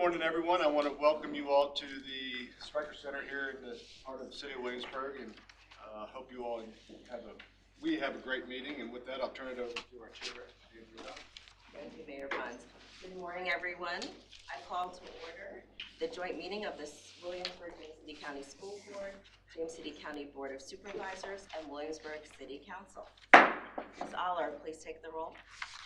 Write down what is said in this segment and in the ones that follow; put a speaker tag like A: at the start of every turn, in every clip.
A: morning, everyone. I want to welcome you all to the Stryker Center here in the heart of the city of Williamsburg, and hope you all have a great meeting. And with that, I'll turn it over to our chair.
B: Thank you, Mayor Pons. Good morning, everyone. I call to order the joint meeting of the Williamsburg James City County School Board, James City County Board of Supervisors, and Williamsburg City Council. Ms. Aller, please take the roll.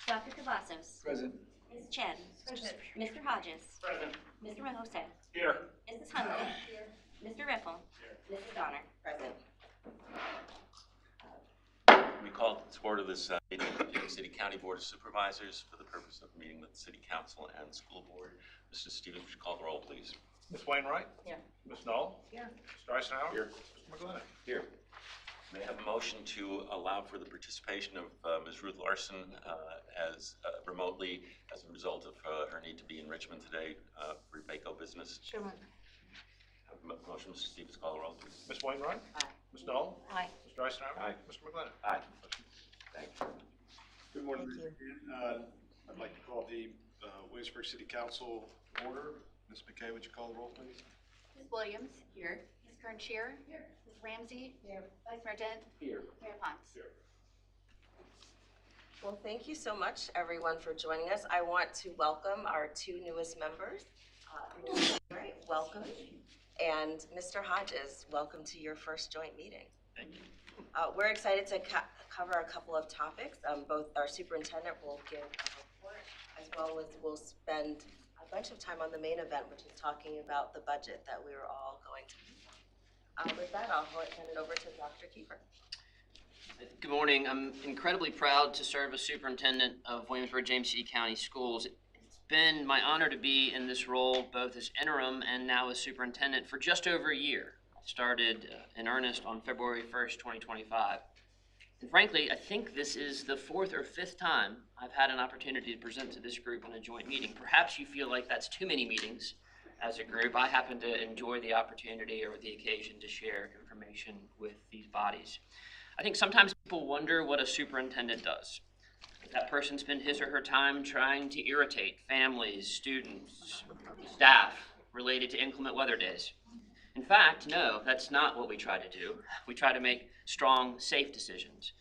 C: Dr. Cavazos.
A: Present.
C: Ms. Chen. Present. Mr. Hodges.
A: Present.
C: Mr. Rehose.
A: Here.
C: Mrs. Hundley. Here. Mr. Riffle. Here. Mrs. Donner.
B: Present.
D: We call to order this meeting of the James City County Board of Supervisors for the purpose of meeting with the City Council and the School Board. Mr. Stevens, would you call the roll, please?
A: Ms. Wainwright?
B: Here.
A: Ms. Knoll?
B: Here.
A: Mr. Eisenhower?
D: Here.
A: Mr. McGlinnan?
D: Here. May I have a motion to allow for the participation of Ms. Ruth Larson as remotely as a result of her need to be in Richmond today for BACO business?
C: Sure.
D: Have a motion, Mr. Stevens, call the roll, please.
A: Ms. Wainwright?
B: Aye.
A: Ms. Knoll?
C: Aye.
A: Mr. Eisenhower?
D: Aye.
A: Mr. McGlinnan?
D: Aye. Thank you.
A: Good morning. I'd like to call the Williamsburg City Council to order. Ms. McKay, would you call the roll, please?
C: Ms. Williams.
B: Here.
C: Ms. Kern-Shear. Here. Ms. Ramsey.
B: Here.
C: Vice Mayor Dent.
D: Here.
C: Mayor Pons.
B: Well, thank you so much, everyone, for joining us. I want to welcome our two newest members. Welcome. And Mr. Hodges, welcome to your first joint meeting.
D: Thank you.
B: We're excited to cover a couple of topics. Both our superintendent will give a report, as well as we'll spend a bunch of time on the main event, which is talking about the budget that we are all going to. With that, I'll hand it over to Dr. Kiefer.
E: Good morning. I'm incredibly proud to serve as superintendent of Williamsburg James City County Schools. It's been my honor to be in this role both as interim and now as superintendent for just over a year. I started in earnest on February 1st, 2025. And frankly, I think this is the fourth or fifth time I've had an opportunity to present to this group in a joint meeting. Perhaps you feel like that's too many meetings as a group. I happen to enjoy the opportunity or the occasion to share information with these bodies. I think sometimes people wonder what a superintendent does. Does that person spend his or her time trying to irritate families, students, staff related to inclement weather days? In fact, no, that's not what we try to do. We try to make strong, safe decisions.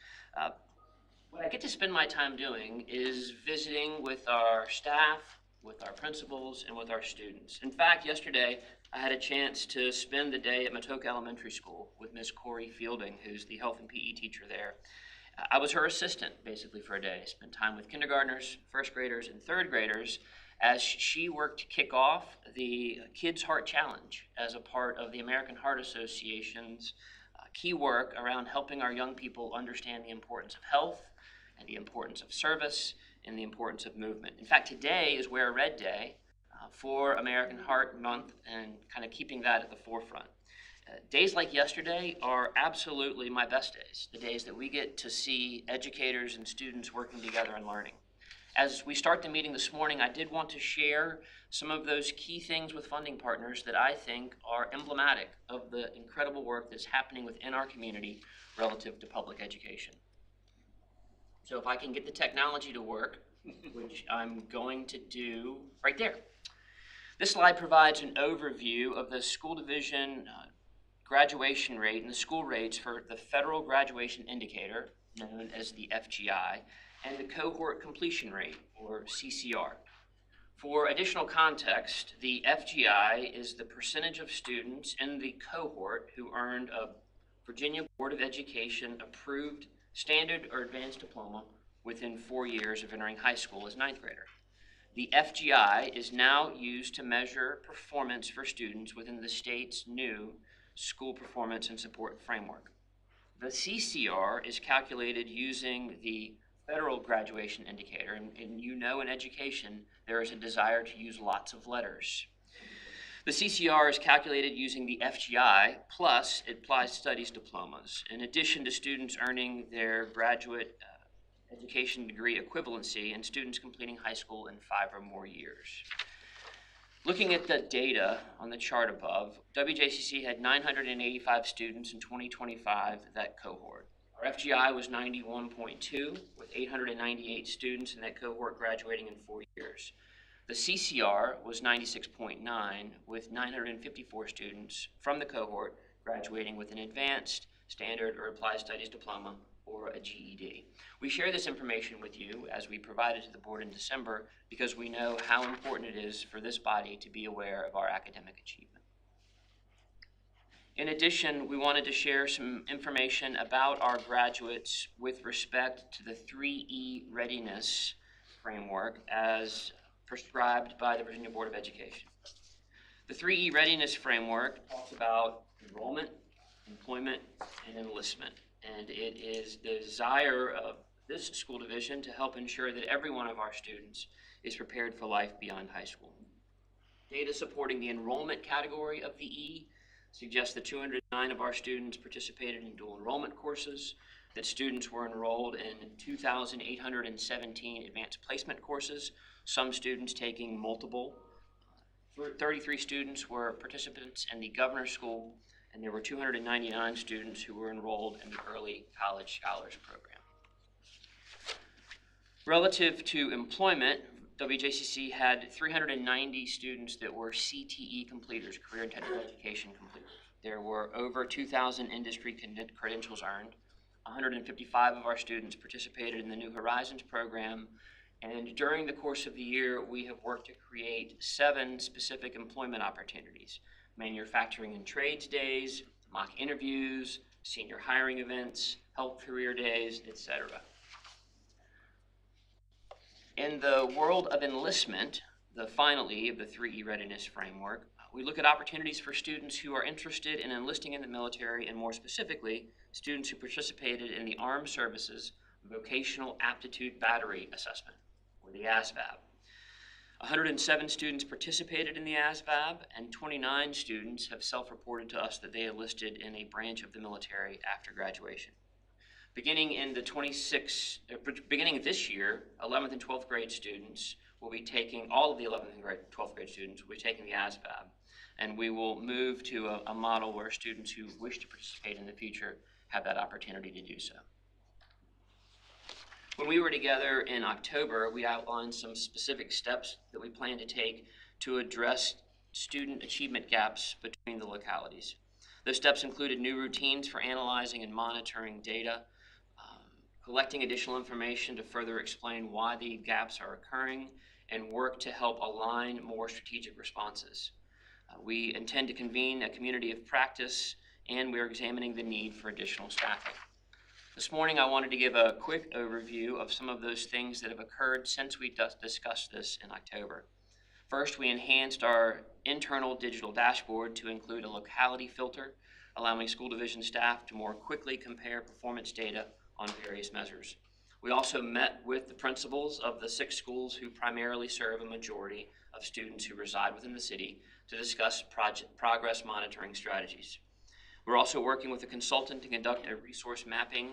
E: What I get to spend my time doing is visiting with our staff, with our principals, and with our students. In fact, yesterday, I had a chance to spend the day at Matoka Elementary School with Miss Corey Fielding, who's the health and PE teacher there. I was her assistant, basically, for a day. Spent time with kindergartners, first graders, and third graders as she worked to kick off the Kids Heart Challenge as a part of the American Heart Association's key work around helping our young people understand the importance of health and the importance of service and the importance of movement. In fact, today is Wear a Red Day for American Heart Month and kind of keeping that at the forefront. Days like yesterday are absolutely my best days, the days that we get to see educators and students working together and learning. As we start the meeting this morning, I did want to share some of those key things with funding partners that I think are emblematic of the incredible work that's happening within our community relative to public education. So if I can get the technology to work, which I'm going to do right there. This slide provides an overview of the school division graduation rate and the school rates for the Federal Graduation Indicator, known as the FGI, and the cohort completion rate, or CCR. For additional context, the FGI is the percentage of students in the cohort who earned a Virginia Board of Education approved standard or advanced diploma within 4 years of entering high school as ninth grader. The FGI is now used to measure performance for students within the state's new School Performance and Support Framework. The CCR is calculated using the Federal Graduation Indicator, and you know in education there is a desire to use lots of letters. The CCR is calculated using the FGI plus Applied Studies diplomas, in addition to students earning their graduate education degree equivalency and students completing high school in 5 or more years. Looking at the data on the chart above, WJCC had 985 students in 2025, that cohort. Our FGI was 91.2, with 898 students in that cohort graduating in 4 years. The CCR was 96.9, with 954 students from the cohort graduating with an advanced, standard, or applied studies diploma or a GED. We share this information with you as we provide it to the board in December because we know how important it is for this body to be aware of our academic achievement. In addition, we wanted to share some information about our graduates with respect to the 3E readiness framework as prescribed by the Virginia Board of Education. The 3E readiness framework talks about enrollment, employment, and enlistment. And it is the desire of this school division to help ensure that every one of our students is prepared for life beyond high school. Data supporting the enrollment category of the E suggests that 209 of our students participated in dual enrollment courses, that students were enrolled in 2,817 advanced placement courses, some students taking multiple. 33 students were participants in the Governor's School, and there were 299 students who were enrolled in the Early College Scholars Program. Relative to employment, WJCC had 390 students that were CTE completers, career and technical education completers. There were over 2,000 industry credentials earned. 155 of our students participated in the New Horizons program, and during the course of the year, we have worked to create 7 specific employment opportunities: manufacturing and trades days, mock interviews, senior hiring events, health career days, etc. In the world of enlistment, the final E of the 3E readiness framework, we look at opportunities for students who are interested in enlisting in the military, and more specifically, students who participated in the Armed Services Vocational Aptitude Battery Assessment, or the ASVAB. 107 students participated in the ASVAB, and 29 students have self-reported to us that they enlisted in a branch of the military after graduation. Beginning this year, 11th and 12th grade students will be taking, all of the 11th and 12th grade students will be taking the ASVAB, and we will move to a model where students who wish to participate in the future have that opportunity to do so. When we were together in October, we outlined some specific steps that we plan to take to address student achievement gaps between the localities. Those steps included new routines for analyzing and monitoring data, collecting additional information to further explain why the gaps are occurring, and work to help align more strategic responses. We intend to convene a community of practice, and we're examining the need for additional staffing. This morning, I wanted to give a quick overview of some of those things that have occurred since we discussed this in October. First, we enhanced our internal digital dashboard to include a locality filter, allowing school division staff to more quickly compare performance data on various measures. We also met with the principals of the 6 schools who primarily serve a majority of students who reside within the city to discuss progress monitoring strategies. We're also working with a consultant to conduct a resource mapping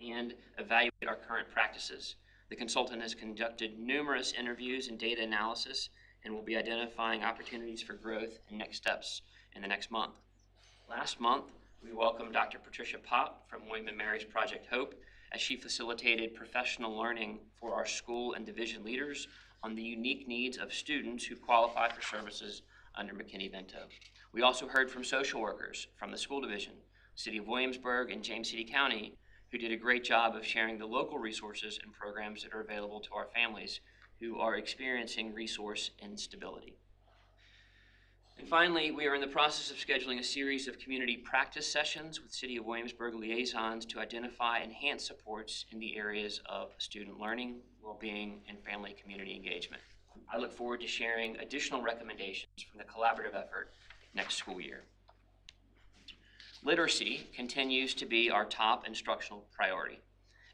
E: and evaluate our current practices. The consultant has conducted numerous interviews and data analysis and will be identifying opportunities for growth and next steps in the next month. Last month, we welcomed Dr. Patricia Pop from William & Mary's Project Hope as she facilitated professional learning for our school and division leaders on the unique needs of students who qualify for services under McKinney-Vento. We also heard from social workers from the school division, City of Williamsburg, and James City County, who did a great job of sharing the local resources and programs that are available to our families who are experiencing resource instability. And finally, we are in the process of scheduling a series of community practice sessions with City of Williamsburg liaisons to identify enhanced supports in the areas of student learning, well-being, and family community engagement. I look forward to sharing additional recommendations from the collaborative effort next school year. Literacy continues to be our top instructional priority.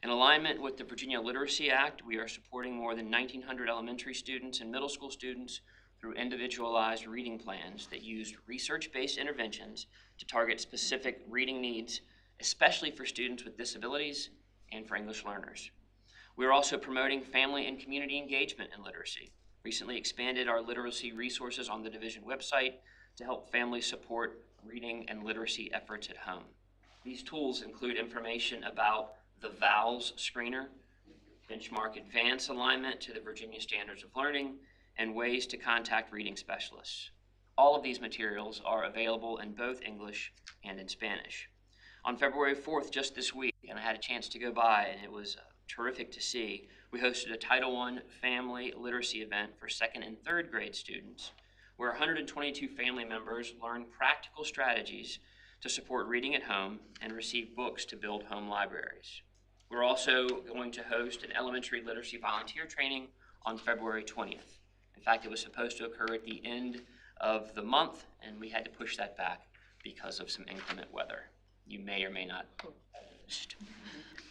E: In alignment with the Virginia Literacy Act, we are supporting more than 1,900 elementary students and middle school students through individualized reading plans that use research-based interventions to target specific reading needs, especially for students with disabilities and for English learners. We are also promoting family and community engagement in literacy. Recently expanded our literacy resources on the division website to help families support reading and literacy efforts at home. These tools include information about the VALS screener, benchmark advance alignment to the Virginia Standards of Learning, and ways to contact reading specialists. All of these materials are available in both English and in Spanish. On February 4th, just this week, and I had a chance to go by, and it was terrific to see, we hosted a Title I family literacy event for 2nd and 3rd grade students, where 122 family members learned practical strategies to support reading at home and receive books to build home libraries. We're also going to host an elementary literacy volunteer training on February 20th. In fact, it was supposed to occur at the end of the month, and we had to push that back because of some inclement weather. You may or may not have noticed.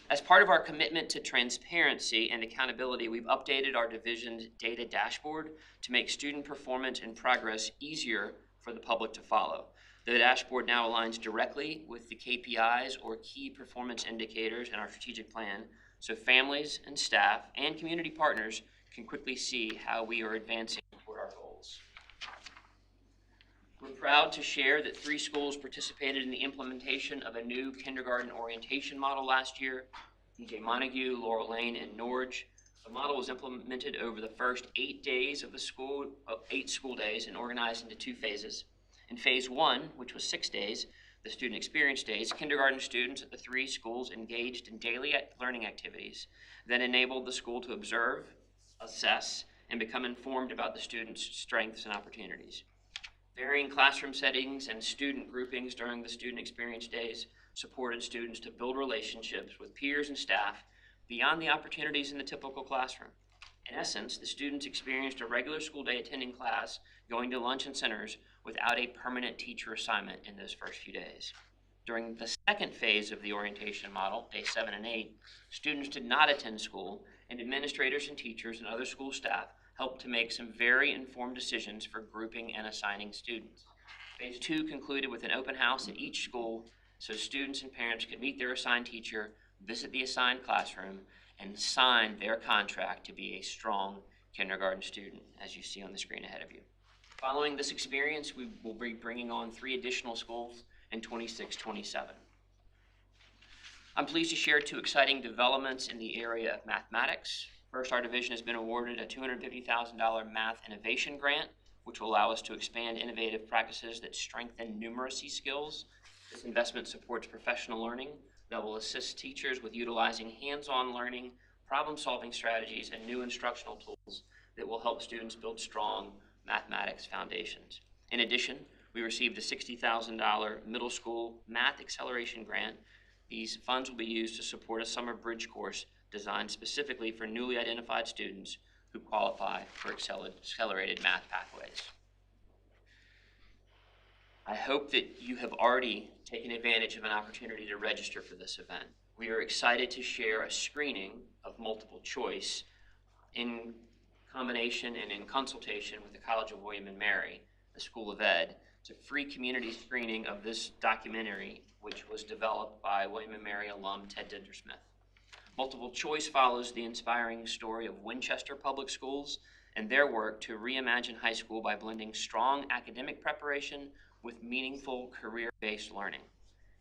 E: As part of our commitment to transparency and accountability, we've updated our division's data dashboard to make student performance and progress easier for the public to follow. The dashboard now aligns directly with the KPIs or key performance indicators in our strategic plan, so families and staff and community partners can quickly see how we are advancing toward our goals. We're proud to share that 3 schools participated in the implementation of a new kindergarten orientation model last year: E.J. Montague, Laurel Lane, and Norge. The model was implemented over the first 8 days of the school, 8 school days, and organized into 2 phases. In phase 1, which was 6 days, the student experience days, kindergarten students at the 3 schools engaged in daily learning activities that enabled the school to observe, assess, and become informed about the students' strengths and opportunities. Varying classroom settings and student groupings during the student experience days supported students to build relationships with peers and staff beyond the opportunities in the typical classroom. In essence, the students experienced a regular school day attending class, going to lunch and centers, without a permanent teacher assignment in those first few days. During the second phase of the orientation model, days 7 and 8, students did not attend school, and administrators and teachers and other school staff helped to make some very informed decisions for grouping and assigning students. Phase 2 concluded with an open house at each school so students and parents could meet their assigned teacher, visit the assigned classroom, and sign their contract to be a strong kindergarten student, as you see on the screen ahead of you. Following this experience, we will be bringing on 3 additional schools in 26-27. I'm pleased to share 2 exciting developments in the area of mathematics. First, our division has been awarded a $250,000 math innovation grant, which will allow us to expand innovative practices that strengthen numeracy skills. This investment supports professional learning that will assist teachers with utilizing hands-on learning, problem-solving strategies, and new instructional tools that will help students build strong mathematics foundations. In addition, we received a $60,000 middle school math acceleration grant. These funds will be used to support a summer bridge course designed specifically for newly identified students who qualify for accelerated math pathways. I hope that you have already taken advantage of an opportunity to register for this event. We are excited to share a screening of multiple choice in combination and in consultation with the College of William & Mary, the School of Ed. It's a free community screening of this documentary, which was developed by William & Mary alum Ted Dintersmith. Multiple choice follows the inspiring story of Winchester Public Schools and their work to reimagine high school by blending strong academic preparation with meaningful career-based learning.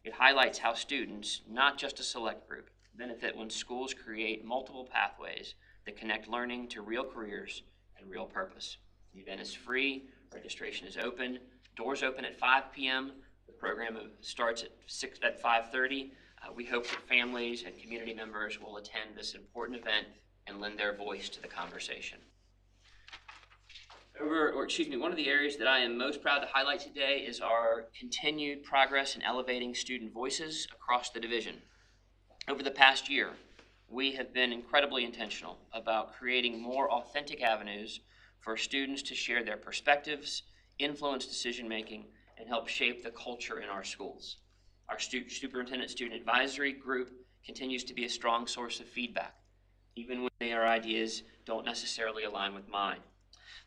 E: It highlights how students, not just a select group, benefit when schools create multiple pathways that connect learning to real careers and real purpose. The event is free, registration is open, doors open at 5 p.m. The program starts at 5:30. We hope that families and community members will attend this important event and lend their voice to the conversation. One of the areas that I am most proud to highlight today is our continued progress in elevating student voices across the division. Over the past year, we have been incredibly intentional about creating more authentic avenues for students to share their perspectives, influence decision-making, and help shape the culture in our schools. Our Superintendent Student Advisory Group continues to be a strong source of feedback, even when their ideas don't necessarily align with mine.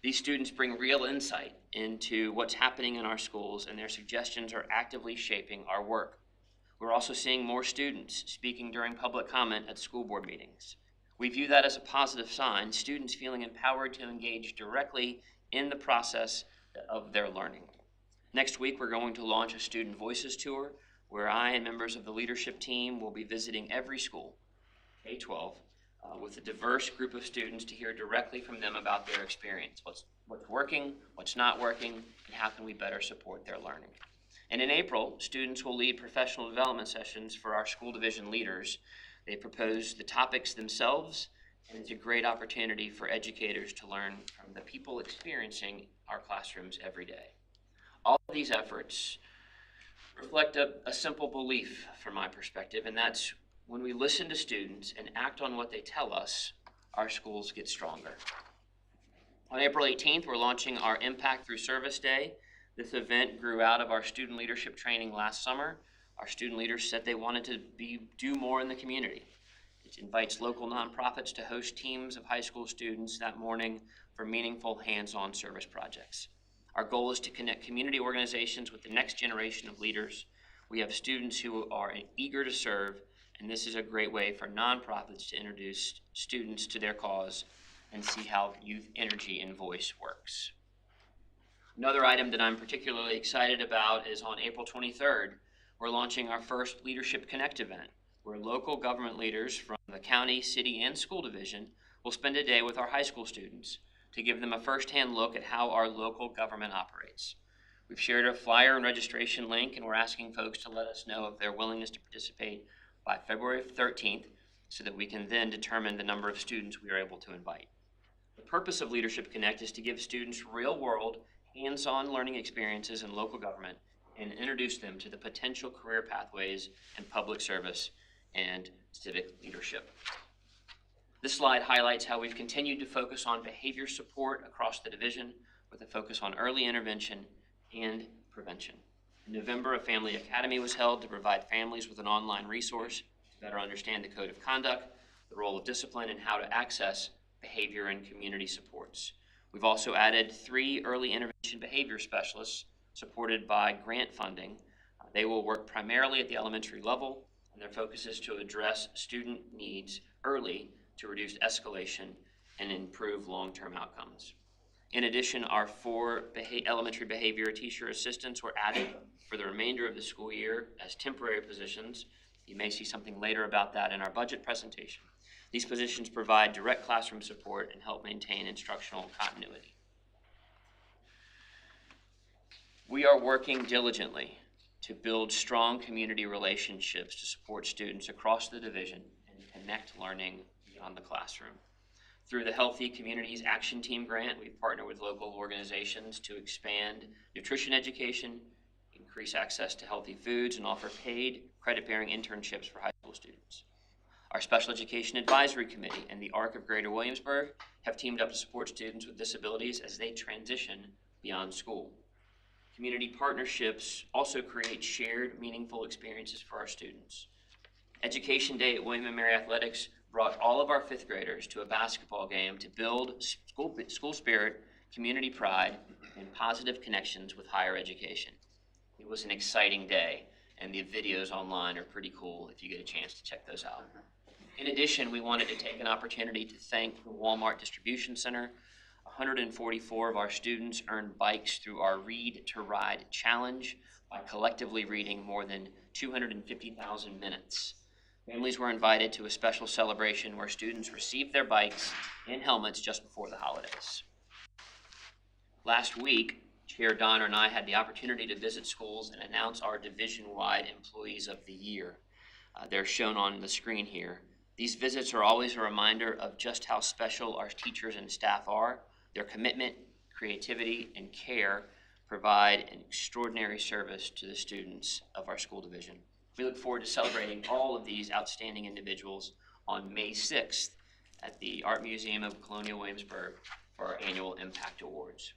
E: These students bring real insight into what's happening in our schools, and their suggestions are actively shaping our work. We're also seeing more students speaking during public comment at school board meetings. We view that as a positive sign, students feeling empowered to engage directly in the process of their learning. Next week, we're going to launch a Student Voices Tour, where I and members of the leadership team will be visiting every school, K-12, with a diverse group of students to hear directly from them about their experience. What's working, what's not working, and how can we better support their learning. And in April, students will lead professional development sessions for our school division leaders. They propose the topics themselves, and it's a great opportunity for educators to learn from the people experiencing our classrooms every day. All of these efforts reflect a simple belief from my perspective, and that's when we listen to students and act on what they tell us, our schools get stronger. On April 18th, we're launching our Impact Through Service Day. This event grew out of our student leadership training last summer. Our student leaders said they wanted to do more in the community. It invites local nonprofits to host teams of high school students that morning for meaningful hands-on service projects. Our goal is to connect community organizations with the next generation of leaders. We have students who are eager to serve, and this is a great way for nonprofits to introduce students to their cause and see how youth energy and voice works. Another item that I'm particularly excited about is on April 23rd, we're launching our first Leadership Connect event, where local government leaders from the county, city, and school division will spend a day with our high school students to give them a firsthand look at how our local government operates. We've shared a flyer and registration link, and we're asking folks to let us know of their willingness to participate by February 13th so that we can then determine the number of students we are able to invite. The purpose of Leadership Connect is to give students real-world, hands-on learning experiences in local government and introduce them to the potential career pathways in public service and civic leadership. This slide highlights how we've continued to focus on behavior support across the division with a focus on early intervention and prevention. In November, a Family Academy was held to provide families with an online resource to better understand the code of conduct, the role of discipline, and how to access behavior and community supports. We've also added 3 early intervention behavior specialists supported by grant funding. They will work primarily at the elementary level, and their focus is to address student needs early to reduce escalation and improve long-term outcomes. In addition, our 4 elementary behavior teacher assistants were added for the remainder of the school year as temporary positions. You may see something later about that in our budget presentation. These positions provide direct classroom support and help maintain instructional continuity. We are working diligently to build strong community relationships to support students across the division and connect learning beyond the classroom. Through the Healthy Communities Action Team grant, we've partnered with local organizations to expand nutrition education, increase access to healthy foods, and offer paid credit-bearing internships for high school students. Our Special Education Advisory Committee and the ARC of Greater Williamsburg have teamed up to support students with disabilities as they transition beyond school. Community partnerships also create shared, meaningful experiences for our students. Education Day at William & Mary Athletics brought all of our 5th graders to a basketball game to build school spirit, community pride, and positive connections with higher education. It was an exciting day, and the videos online are pretty cool if you get a chance to check those out. In addition, we wanted to take an opportunity to thank the Walmart Distribution Center. 144 of our students earned bikes through our Read to Ride Challenge by collectively reading more than 250,000 minutes. Families were invited to a special celebration where students received their bikes and helmets just before the holidays. Last week, Chair Donner and I had the opportunity to visit schools and announce our division-wide Employees of the Year. They're shown on the screen here. These visits are always a reminder of just how special our teachers and staff are. Their commitment, creativity, and care provide an extraordinary service to the students of our school division. We look forward to celebrating all of these outstanding individuals on May 6th at the Art Museum of Colonial Williamsburg for our annual Impact Awards.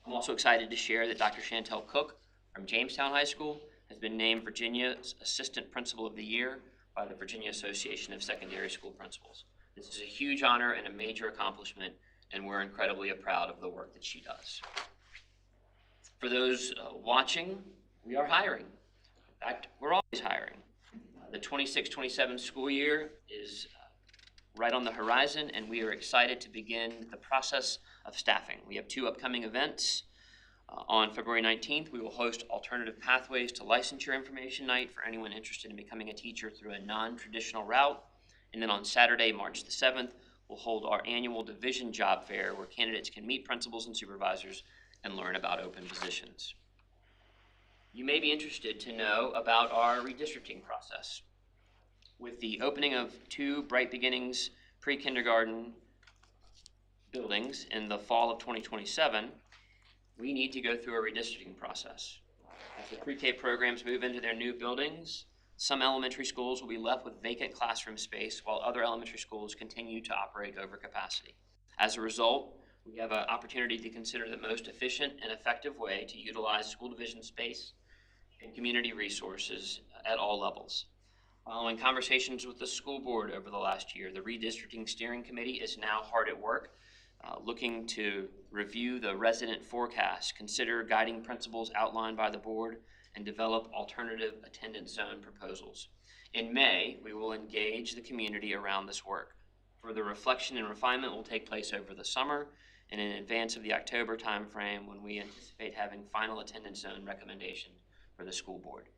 E: I'm also excited to share that Dr. Chantel Cook from Jamestown High School has been named Virginia's Assistant Principal of the Year by the Virginia Association of Secondary School Principals. This is a huge honor and a major accomplishment, and we're incredibly proud of the work that she does. For those watching, we are hiring. In fact, we're always hiring. The 26-27 school year is right on the horizon, and we are excited to begin the process of staffing. We have 2 upcoming events. On February 19th, we will host Alternative Pathways to Licensure Information Night for anyone interested in becoming a teacher through a non-traditional route. And then on Saturday, March the 7th, we'll hold our annual division job fair where candidates can meet principals and supervisors and learn about open positions. You may be interested to know about our redistricting process. With the opening of 2 Bright Beginnings pre-kindergarten buildings in the fall of 2027, we need to go through a redistricting process. As the pre-K programs move into their new buildings, some elementary schools will be left with vacant classroom space while other elementary schools continue to operate over capacity. As a result, we have an opportunity to consider the most efficient and effective way to utilize school division space and community resources at all levels. Following conversations with the school board over the last year, the redistricting steering committee is now hard at work, looking to review the resident forecast, consider guiding principles outlined by the board, and develop alternative attendance zone proposals. In May, we will engage the community around this work. Further reflection and refinement will take place over the summer and in advance of the October timeframe when we anticipate having final attendance zone recommendation for the school board.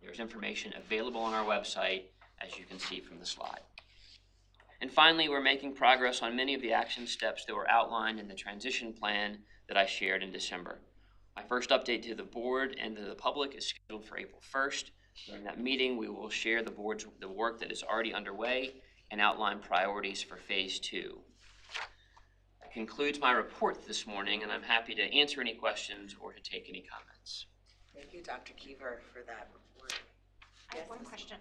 E: There's information available on our website, as you can see from the slide. And finally, we're making progress on many of the action steps that were outlined in the transition plan that I shared in December. My first update to the board and to the public is scheduled for April 1st. During that meeting, we will share the work that is already underway and outline priorities for phase 2. That concludes my report this morning, and I'm happy to answer any questions or to take any comments.
B: Thank you, Dr. Keever, for that report.
C: I have
B: Yes,
C: one
B: Ms.
C: question.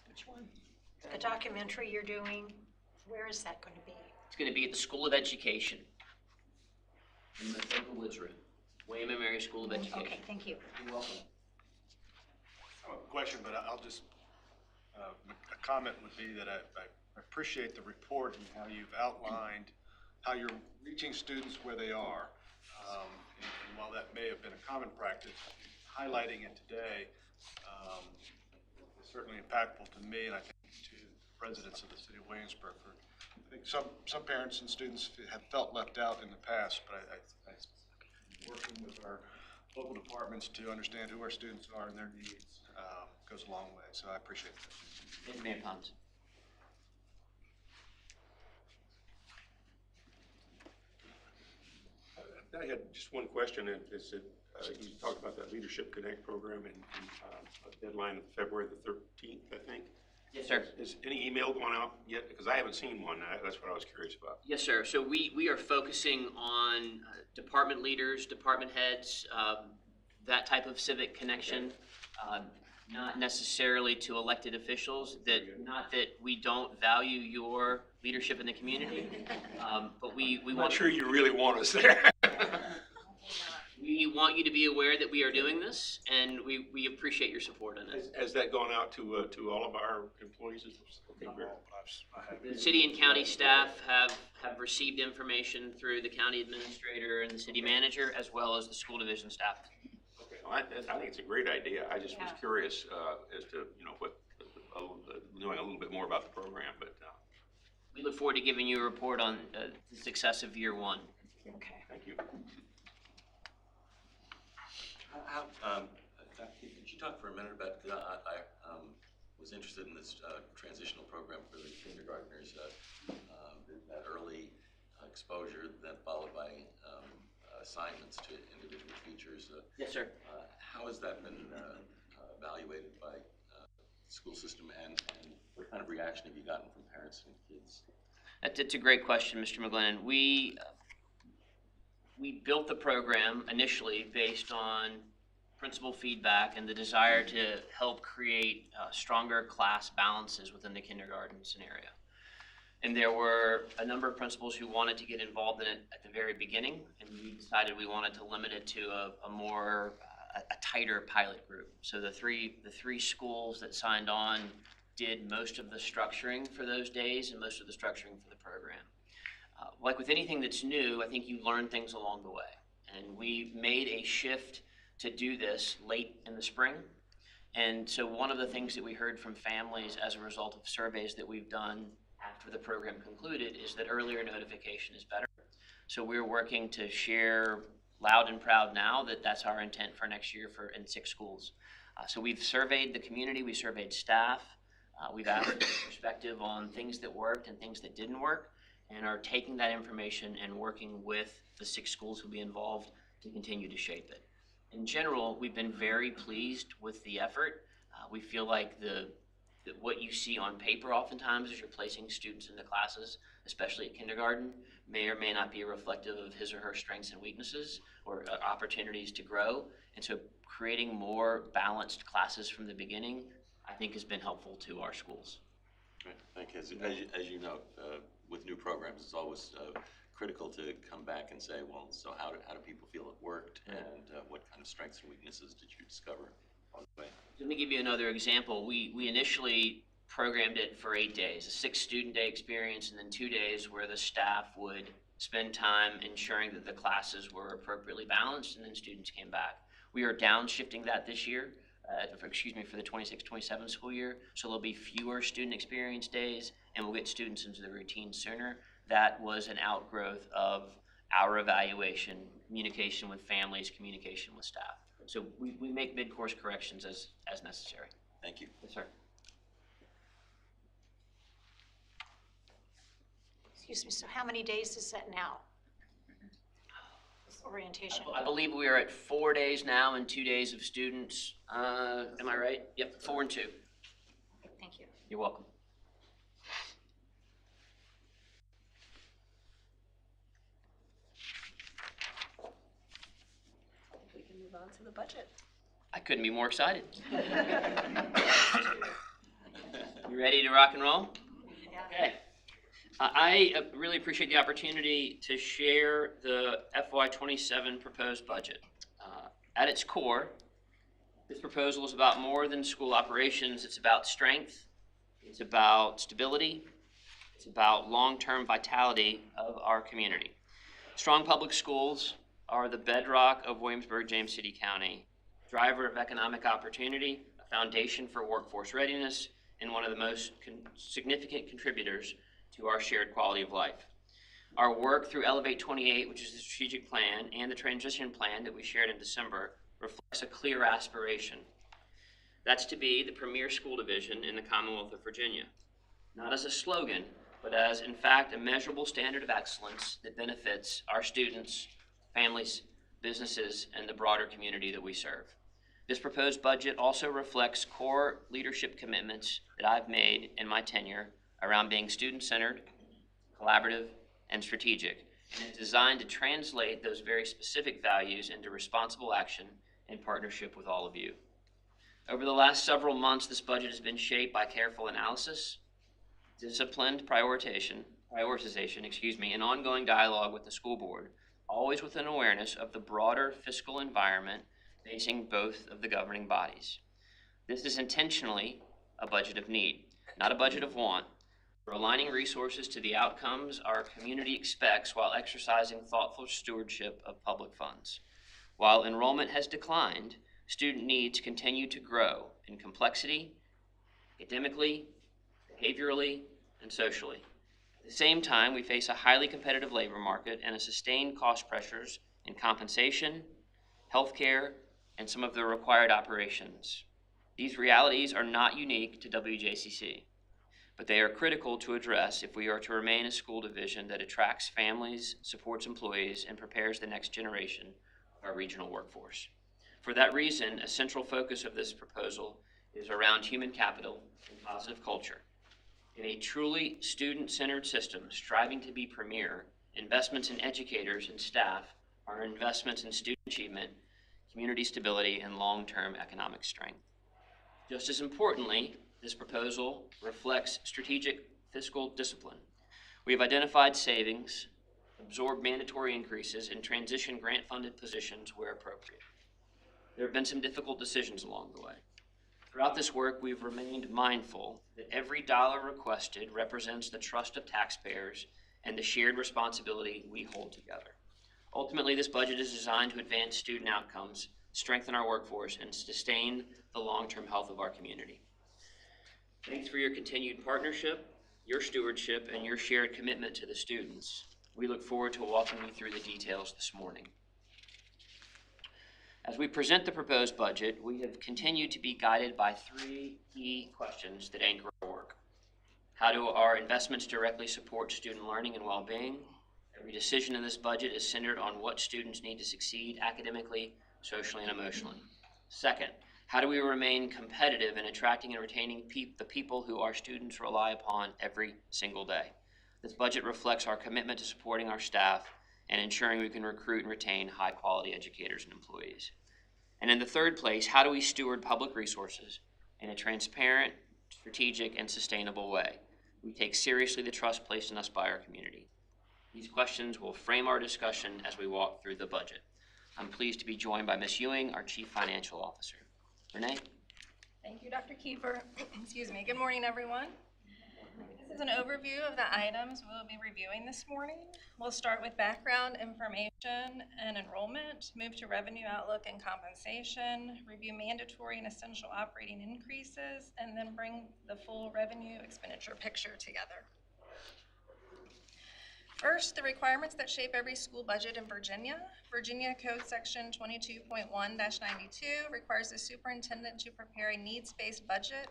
E: Which one?
C: The documentary you're doing, where is that going to be?
E: It's going to be at the School of Education in the Central Woods Room, William and Mary School of Education.
C: Okay, thank you.
E: You're welcome.
A: I have a question, but I'll just, a comment would be that I appreciate the report and how you've outlined how you're reaching students where they are. And while that may have been a common practice, highlighting it today is certainly impactful to me, and I think to the residents of the city of Williamsburg. I think some parents and students have felt left out in the past, but I working with our local departments to understand who our students are and their needs goes a long way, so I appreciate that.
E: Thank you, Mayor Pons.
F: I had just one question, and is that you talked about that Leadership Connect program and a deadline of February the 13th, I think.
E: Yes, sir.
F: Is any email going out yet? Because I haven't seen one. That's what I was curious about.
E: Yes, sir. So we are focusing on department leaders, department heads, that type of civic connection, not necessarily to elected officials. Not that we don't value your leadership in the community, but we
F: I'm
E: want.
F: not sure you really want us there.
E: We want you to be aware that we are doing this, and we appreciate your support on it.
F: Has that gone out to all of our employees? Okay, great.
E: The city and county staff have received information through the county administrator and the city manager, as well as the school division staff.
F: Okay, well, I think it's a great idea. I just was curious as to what knowing a little bit more about the program, but.
E: We look forward to giving you a report on the success of year 1.
C: Okay.
F: Thank you.
D: Could you talk for a minute about, I was interested in this transitional program for the kindergartners, that early exposure, then followed by assignments to individual teachers.
E: Yes, sir.
D: How has that been evaluated by the school system, and what kind of reaction have you gotten from parents and kids?
E: That's a great question, Mr. McGlennon. We built the program initially based on principal feedback and the desire to help create stronger class balances within the kindergarten scenario. And there were a number of principals who wanted to get involved in it at the very beginning, and we decided we wanted to limit it to a tighter pilot group. So the three schools that signed on did most of the structuring for those days and most of the structuring for the program. Like with anything that's new, I think you learn things along the way. And we made a shift to do this late in the spring. And so one of the things that we heard from families as a result of surveys that we've done after the program concluded is that earlier notification is better. So we're working to share loud and proud now that that's our intent for next year in 6 schools. So we've surveyed the community, we surveyed staff, we've asked their perspective on things that worked and things that didn't work, and are taking that information and working with the 6 schools who'll be involved to continue to shape it. In general, we've been very pleased with the effort. We feel like what you see on paper oftentimes as you're placing students into classes, especially at kindergarten, may or may not be reflective of his or her strengths and weaknesses or opportunities to grow. And so creating more balanced classes from the beginning, I think, has been helpful to our schools.
D: Right. Thank you. As you know, with new programs, it's always critical to come back and say, well, so how do people feel it worked, and what kind of strengths and weaknesses did you discover on the way?
E: Let me give you another example. We initially programmed it for 8 days, a 6 student day experience, and then 2 days where the staff would spend time ensuring that the classes were appropriately balanced, and then students came back. We are downshifting that this year, for the 26-27 school year, so there'll be fewer student experience days, and we'll get students into the routine sooner. That was an outgrowth of our evaluation, communication with families, communication with staff. So we make mid-course corrections as necessary.
D: Thank you.
E: Yes, sir.
G: Excuse me, so how many days is that now? This orientation?
E: I believe we are at 4 days now and 2 days of students. Am I right? Yep, 4 and 2.
G: Thank you.
E: You're welcome.
B: We can move on to the budget.
E: I couldn't be more excited. You ready to rock and roll?
G: Yeah.
E: Okay. I really appreciate the opportunity to share the FY27 proposed budget. At its core, this proposal is about more than school operations. It's about strength, it's about stability, it's about long-term vitality of our community. Strong public schools are the bedrock of Williamsburg-James City County, driver of economic opportunity, a foundation for workforce readiness, and one of the most significant contributors to our shared quality of life. Our work through Elevate 28, which is the strategic plan, and the transition plan that we shared in December, reflects a clear aspiration. That's to be the premier school division in the Commonwealth of Virginia, not as a slogan, but as, in fact, a measurable standard of excellence that benefits our students, families, businesses, and the broader community that we serve. This proposed budget also reflects core leadership commitments that I've made in my tenure around being student-centered, collaborative, and strategic, and is designed to translate those very specific values into responsible action in partnership with all of you. Over the last several months, this budget has been shaped by careful analysis, disciplined prioritization, and ongoing dialogue with the school board, always with an awareness of the broader fiscal environment facing both of the governing bodies. This is intentionally a budget of need, not a budget of want. We're aligning resources to the outcomes our community expects while exercising thoughtful stewardship of public funds. While enrollment has declined, student needs continue to grow in complexity, academically, behaviorally, and socially. At the same time, we face a highly competitive labor market and a sustained cost pressures in compensation, healthcare, and some of the required operations. These realities are not unique to WJCC, but they are critical to address if we are to remain a school division that attracts families, supports employees, and prepares the next generation of our regional workforce. For that reason, a central focus of this proposal is around human capital and positive culture. In a truly student-centered system striving to be premier, investments in educators and staff are investments in student achievement, community stability, and long-term economic strength. Just as importantly, this proposal reflects strategic fiscal discipline. We have identified savings, absorbed mandatory increases, and transitioned grant-funded positions where appropriate. There have been some difficult decisions along the way. Throughout this work, we've remained mindful that every dollar requested represents the trust of taxpayers and the shared responsibility we hold together. Ultimately, this budget is designed to advance student outcomes, strengthen our workforce, and sustain the long-term health of our community. Thanks for your continued partnership, your stewardship, and your shared commitment to the students. We look forward to walking you through the details this morning. As we present the proposed budget, we have continued to be guided by three key questions that anchor our work. How do our investments directly support student learning and well-being? Every decision in this budget is centered on what students need to succeed academically, socially, and emotionally. Second, how do we remain competitive in attracting and retaining the people who our students rely upon every single day? This budget reflects our commitment to supporting our staff and ensuring we can recruit and retain high-quality educators and employees. And in the third place, how do we steward public resources in a transparent, strategic, and sustainable way? We take seriously the trust placed in us by our community. These questions will frame our discussion as we walk through the budget. I'm pleased to be joined by Ms. Ewing, our Chief Financial Officer. Renee?
H: Thank you, Dr. Kiefer. Excuse me. Good morning, everyone. This is an overview of the items we'll be reviewing this morning. We'll start with background information and enrollment, move to revenue outlook and compensation, review mandatory and essential operating increases, and then bring the full revenue expenditure picture together. First, the requirements that shape every school budget in Virginia. Virginia Code Section 22.1-92 requires the superintendent to prepare a needs-based budget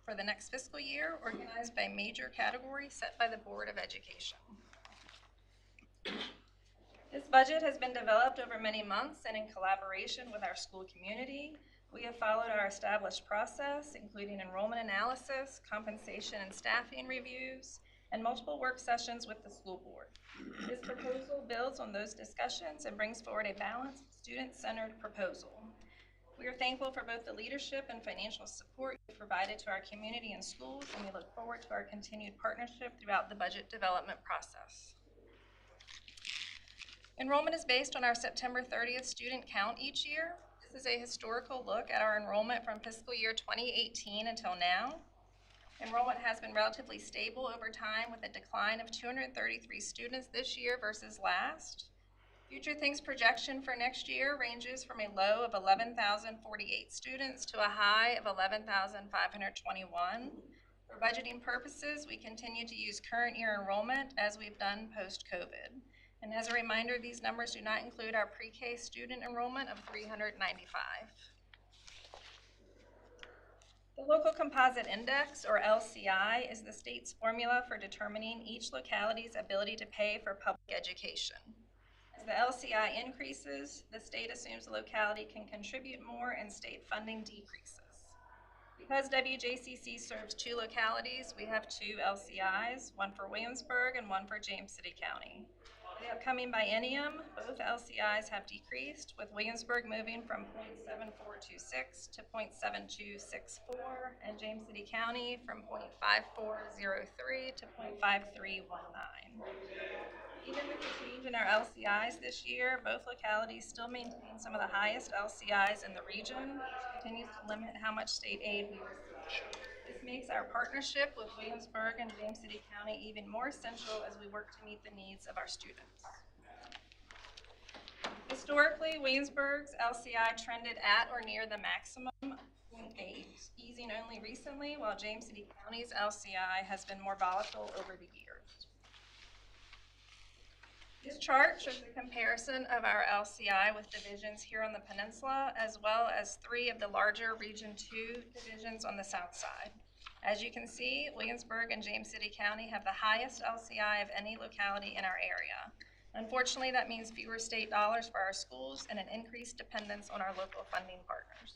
H: for the next fiscal year, organized by major category set by the Board of Education. This budget has been developed over many months and in collaboration with our school community. We have followed our established process, including enrollment analysis, compensation and staffing reviews, and multiple work sessions with the school board. This proposal builds on those discussions and brings forward a balanced, student-centered proposal. We are thankful for both the leadership and financial support you've provided to our community and schools, and we look forward to our continued partnership throughout the budget development process. Enrollment is based on our September 30th student count each year. This is a historical look at our enrollment from fiscal year 2018 until now. Enrollment has been relatively stable over time, with a decline of 233 students this year versus last. Future Things projection for next year ranges from a low of 11,048 students to a high of 11,521. For budgeting purposes, we continue to use current year enrollment as we've done post-COVID. And as a reminder, these numbers do not include our pre-K student enrollment of 395. The Local Composite Index, or LCI, is the state's formula for determining each locality's ability to pay for public education. As the LCI increases, the state assumes the locality can contribute more and state funding decreases. Because WJCC serves two localities, we have two LCIs, one for Williamsburg and one for James City County. The upcoming biennium, both LCIs have decreased, with Williamsburg moving from 0.7426 to 0.7264, and James City County from 0.5403 to 0.5319. Even with the change in our LCIs this year, both localities still maintain some of the highest LCIs in the region, which continues to limit how much state aid we receive. This makes our partnership with Williamsburg and James City County even more essential as we work to meet the needs of our students. Historically, Williamsburg's LCI trended at or near the maximum 0.8, easing only recently, while James City County's LCI has been more volatile over the years. This chart shows a comparison of our LCI with divisions here on the peninsula, as well as three of the larger Region 2 divisions on the south side. As you can see, Williamsburg and James City County have the highest LCI of any locality in our area. Unfortunately, that means fewer state dollars for our schools and an increased dependence on our local funding partners.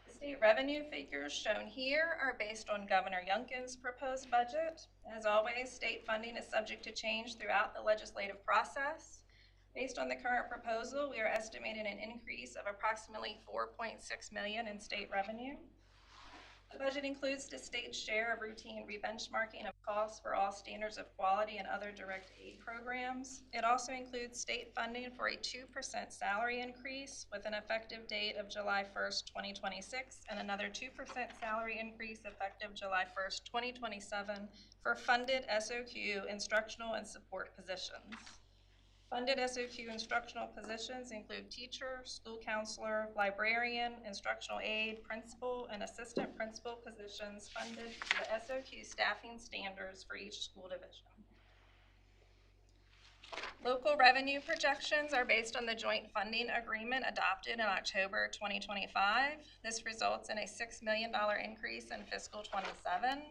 H: The state revenue figures shown here are based on Governor Youngkin's proposed budget. As always, state funding is subject to change throughout the legislative process. Based on the current proposal, we are estimating an increase of approximately $4.6 million in state revenue. The budget includes the state's share of routine rebenchmarking of costs for all standards of quality and other direct aid programs. It also includes state funding for a 2% salary increase with an effective date of July 1st, 2026, and another 2% salary increase effective July 1st, 2027 for funded SOQ instructional and support positions. Funded SOQ instructional positions include teacher, school counselor, librarian, instructional aide, principal, and assistant principal positions funded through the SOQ staffing standards for each school division. Local revenue projections are based on the joint funding agreement adopted in October 2025. This results in a $6 million increase in fiscal '27.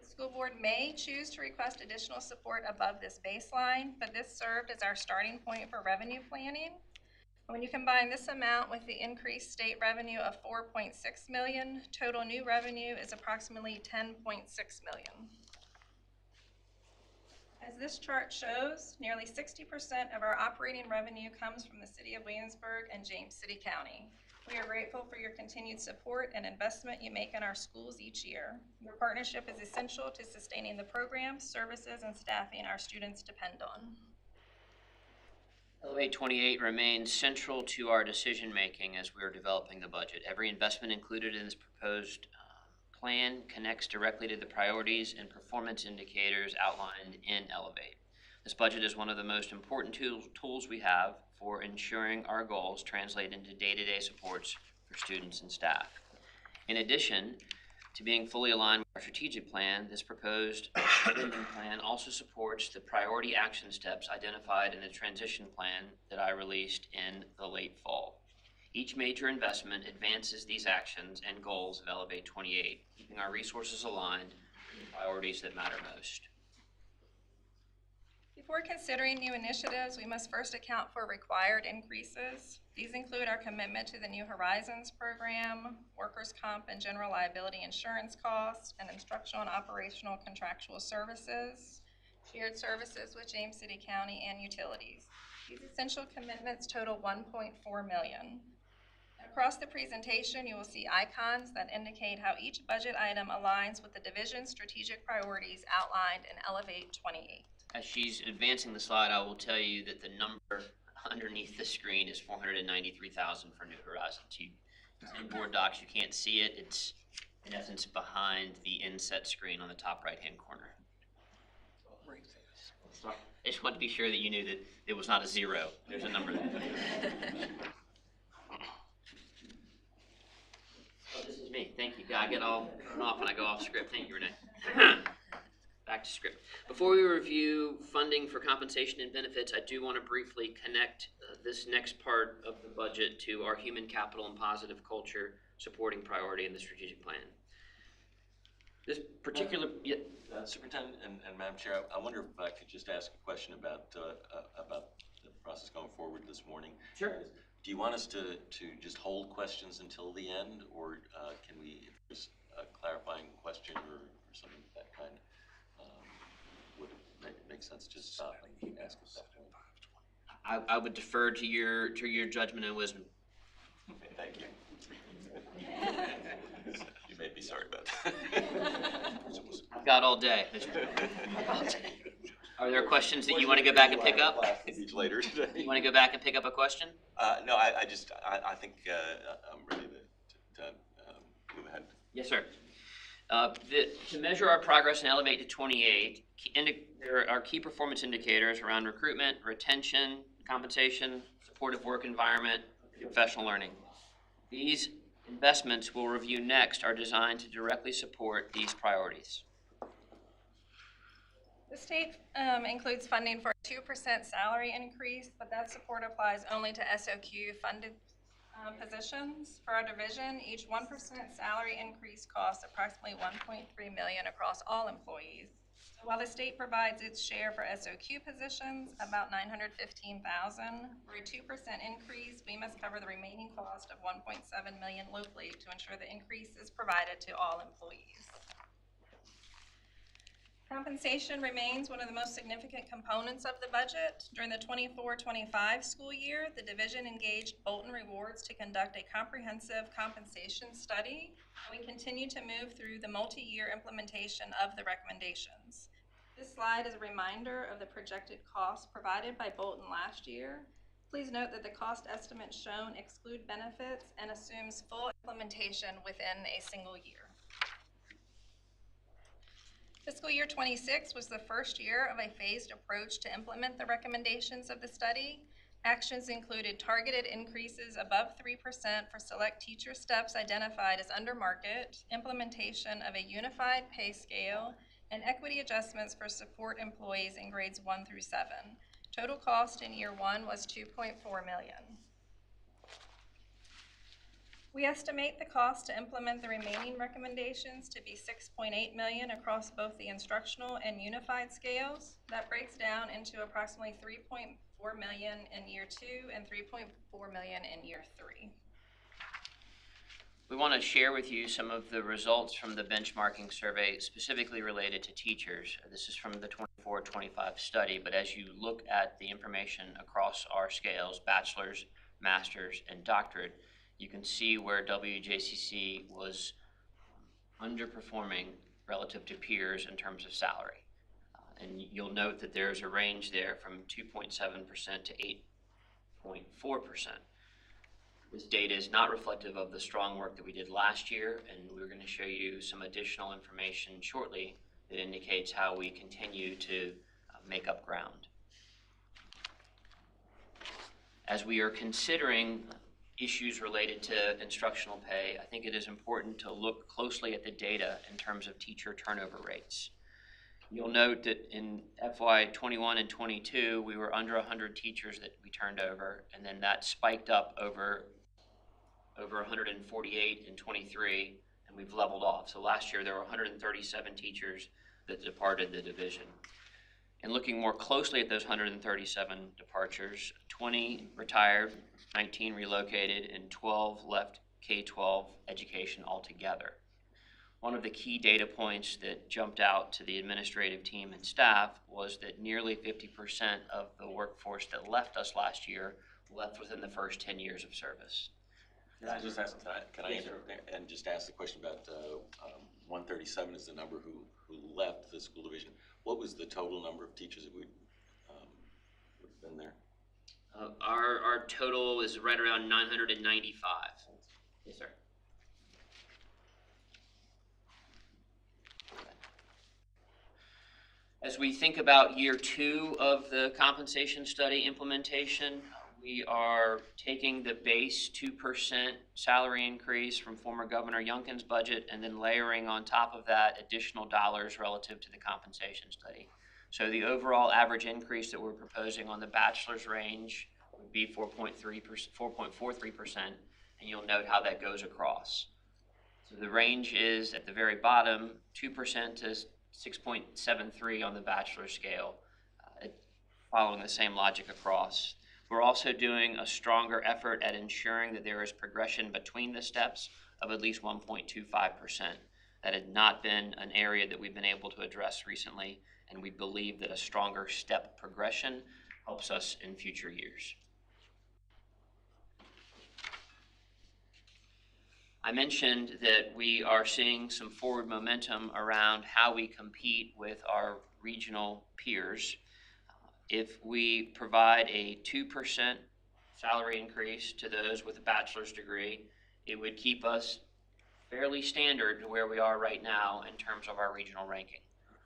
H: The school board may choose to request additional support above this baseline, but this served as our starting point for revenue planning. When you combine this amount with the increased state revenue of $4.6 million, total new revenue is approximately $10.6 million. As this chart shows, nearly 60% of our operating revenue comes from the city of Williamsburg and James City County. We are grateful for your continued support and investment you make in our schools each year. Your partnership is essential to sustaining the programs, services, and staffing our students depend on.
E: Elevate 28 remains central to our decision-making as we are developing the budget. Every investment included in this proposed plan connects directly to the priorities and performance indicators outlined in Elevate. This budget is one of the most important tools we have for ensuring our goals translate into day-to-day supports for students and staff. In addition to being fully aligned with our strategic plan, this proposed spending plan also supports the priority action steps identified in the transition plan that I released in the late fall. Each major investment advances these actions and goals of Elevate 28, keeping our resources aligned with the priorities that matter most.
H: Before considering new initiatives, we must first account for required increases. These include our commitment to the New Horizons program, workers' comp and general liability insurance costs, and instructional and operational contractual services, shared services with James City County, and utilities. These essential commitments total $1.4 million. Across the presentation, you will see icons that indicate how each budget item aligns with the division's strategic priorities outlined in Elevate 28.
E: As she's advancing the slide, I will tell you that the number underneath the screen is $493,000 for New Horizons. In board docs, you can't see it. It's in essence behind the inset screen on the top right-hand corner. I just wanted to be sure that you knew that it was not a zero. There's a number there. Oh, this is me. Thank you. I get all thrown off when I go off script. Thank you, Renee. Back to script. Before we review funding for compensation and benefits, I do want to briefly connect this next part of the budget to our human capital and positive culture supporting priority in the strategic plan. This particular,
D: Superintendent and Madam Chair, I wonder if I could just ask a question about the process going forward this morning.
E: Sure.
D: Do you want us to just hold questions until the end, or can we, if there's a clarifying question or something of that kind, would it make sense to just stop and ask at that point?
E: I would defer to your judgment and wisdom.
D: Okay, thank you. You made me sorry about that.
E: I've got all day. Are there questions that you want to go back and pick up?
D: Later today.
E: You want to go back and pick up a question?
D: No, I think I'm ready to move ahead.
E: Yes, sir. To measure our progress in Elevate to 28, there are key performance indicators around recruitment, retention, compensation, supportive work environment, professional learning. These investments we'll review next are designed to directly support these priorities.
H: The state includes funding for a 2% salary increase, but that support applies only to SOQ funded positions. For our division, each 1% salary increase costs approximately $1.3 million across all employees. So while the state provides its share for SOQ positions, about $915,000, for a 2% increase, we must cover the remaining cost of $1.7 million locally to ensure the increase is provided to all employees. Compensation remains one of the most significant components of the budget. During the 24-25 school year, the division engaged Bolton Rewards to conduct a comprehensive compensation study, and we continue to move through the multi-year implementation of the recommendations. This slide is a reminder of the projected costs provided by Bolton last year. Please note that the cost estimates shown exclude benefits and assumes full implementation within a single year. Fiscal year 26 was the first year of a phased approach to implement the recommendations of the study. Actions included targeted increases above 3% for select teacher steps identified as under market, implementation of a unified pay scale, and equity adjustments for support employees in grades 1 through 7. Total cost in year one was $2.4 million. We estimate the cost to implement the remaining recommendations to be $6.8 million across both the instructional and unified scales. That breaks down into approximately $3.4 million in year two and $3.4 million in year three.
E: We want to share with you some of the results from the benchmarking survey specifically related to teachers. This is from the 24-25 study, but as you look at the information across our scales, bachelor's, master's, and doctorate, you can see where WJCC was underperforming relative to peers in terms of salary. And you'll note that there's a range there from 2.7% to 8.4%. This data is not reflective of the strong work that we did last year, and we're going to show you some additional information shortly that indicates how we continue to make up ground. As we are considering issues related to instructional pay, I think it is important to look closely at the data in terms of teacher turnover rates. You'll note that in FY 21 and 22, we were under 100 teachers that we turned over, and then that spiked up over 148 in 23, and we've leveled off. So last year there were 137 teachers that departed the division. And looking more closely at those 137 departures, 20 retired, 19 relocated, and 12 left K-12 education altogether. One of the key data points that jumped out to the administrative team and staff was that nearly 50% of the workforce that left us last year left within the first 10 years of service.
D: Can I just ask, can I
E: Yes,
D: interrupt and just ask the question about 137 is the number who left the school division. What was the total number of teachers that would have been there?
E: Our total is right around 995. Yes, sir. As we think about year two of the compensation study implementation, we are taking the base 2% salary increase from former Governor Youngkin's budget and then layering on top of that additional dollars relative to the compensation study. So the overall average increase that we're proposing on the bachelor's range would be 4.43%, and you'll note how that goes across. So the range is at the very bottom, 2% to 6.73 on the bachelor scale, following the same logic across. We're also doing a stronger effort at ensuring that there is progression between the steps of at least 1.25%. That had not been an area that we've been able to address recently, and we believe that a stronger step progression helps us in future years. I mentioned that we are seeing some forward momentum around how we compete with our regional peers. If we provide a 2% salary increase to those with a bachelor's degree, it would keep us fairly standard to where we are right now in terms of our regional ranking.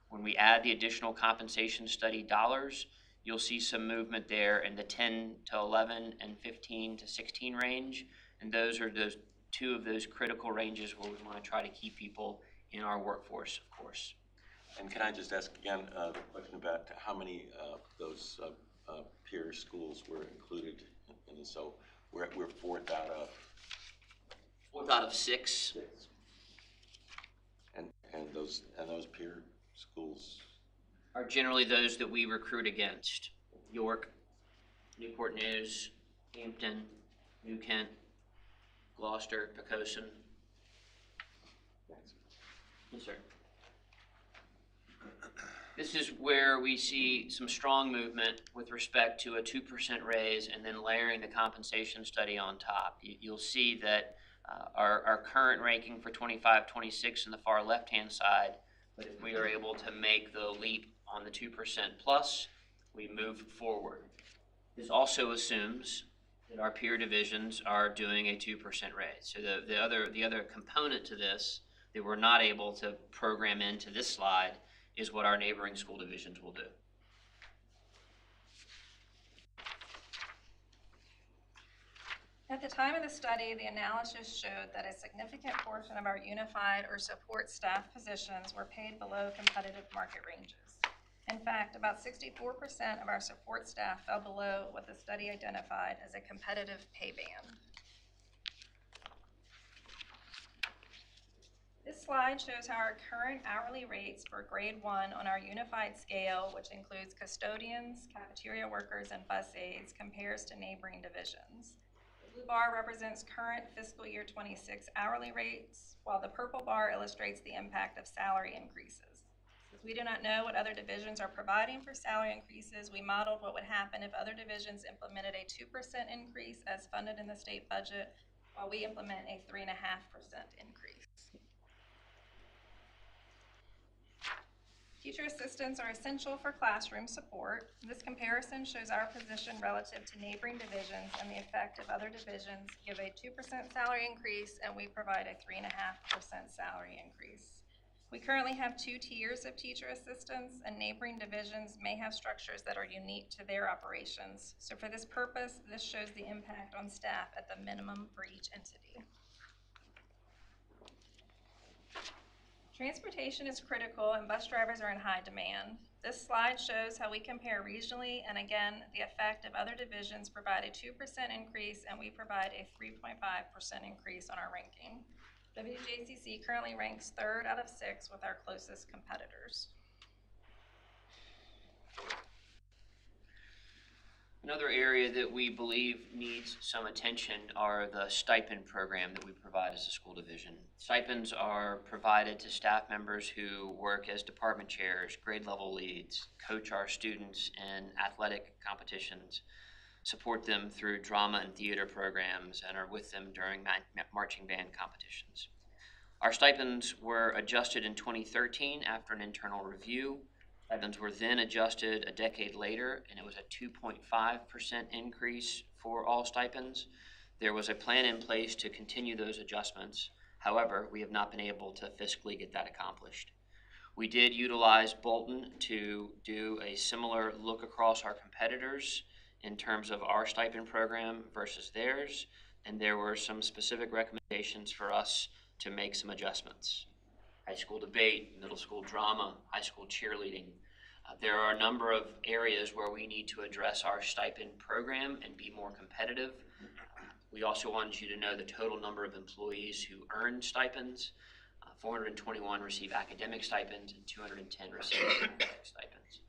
E: When we add the additional compensation study dollars, you'll see some movement there in the 10 to 11 and 15 to 16 range, and those are those two of those critical ranges where we want to try to keep people in our workforce, of course.
D: And can I just ask again the question about how many of those peer schools were included in this? So we're fourth out of
E: 6.
D: And those peer schools
E: Are generally those that we recruit against. York, Newport News, Hampton, New Kent, Gloucester, Poquoson. Yes, sir. This is where we see some strong movement with respect to a 2% raise and then layering the compensation study on top. You'll see that our current ranking for 25-26 in the far left-hand side, but if we are able to make the leap on the 2% plus, we move forward. This also assumes that our peer divisions are doing a 2% raise. So the other component to this that we're not able to program into this slide is what our neighboring school divisions will do.
H: At the time of the study, the analysis showed that a significant portion of our unified or support staff positions were paid below competitive market ranges. In fact, about 64% of our support staff fell below what the study identified as a competitive pay band. This slide shows how our current hourly rates for grade 1 on our unified scale, which includes custodians, cafeteria workers, and bus aides, compares to neighboring divisions. The blue bar represents current fiscal year 26 hourly rates, while the purple bar illustrates the impact of salary increases. Since we do not know what other divisions are providing for salary increases, we modeled what would happen if other divisions implemented a 2% increase as funded in the state budget, while we implement a 3.5% increase. Teacher assistants are essential for classroom support. This comparison shows our position relative to neighboring divisions, and the effect of other divisions give a 2% salary increase, and we provide a 3.5% salary increase. We currently have 2 tiers of teacher assistants, and neighboring divisions may have structures that are unique to their operations. So for this purpose, this shows the impact on staff at the minimum for each entity. Transportation is critical and bus drivers are in high demand. This slide shows how we compare regionally, and again, the effect of other divisions provide a 2% increase and we provide a 3.5% increase on our ranking. WJCC currently ranks 3rd out of 6 with our closest competitors.
E: Another area that we believe needs some attention are the stipend program that we provide as a school division. Stipends are provided to staff members who work as department chairs, grade level leads, coach our students in athletic competitions, support them through drama and theater programs, and are with them during marching band competitions. Our stipends were adjusted in 2013 after an internal review. Stipends were then adjusted a decade later, and it was a 2.5% increase for all stipends. There was a plan in place to continue those adjustments. However, we have not been able to fiscally get that accomplished. We did utilize Bolton to do a similar look across our competitors in terms of our stipend program versus theirs, and there were some specific recommendations for us to make some adjustments. High school debate, middle school drama, high school cheerleading. There are a number of areas where we need to address our stipend program and be more competitive. We also wanted you to know the total number of employees who earn stipends. 421 receive academic stipends and 210 receive athletic stipends.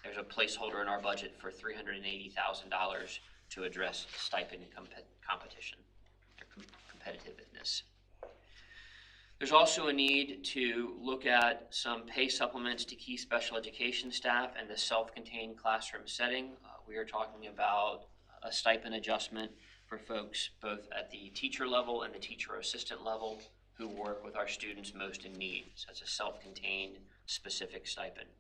E: There's a placeholder in our budget for $380,000 to address stipend competition or competitiveness. There's also a need to look at some pay supplements to key special education staff and the self-contained classroom setting. We are talking about a stipend adjustment for folks both at the teacher level and the teacher assistant level who work with our students most in need. So it's a self-contained specific stipend.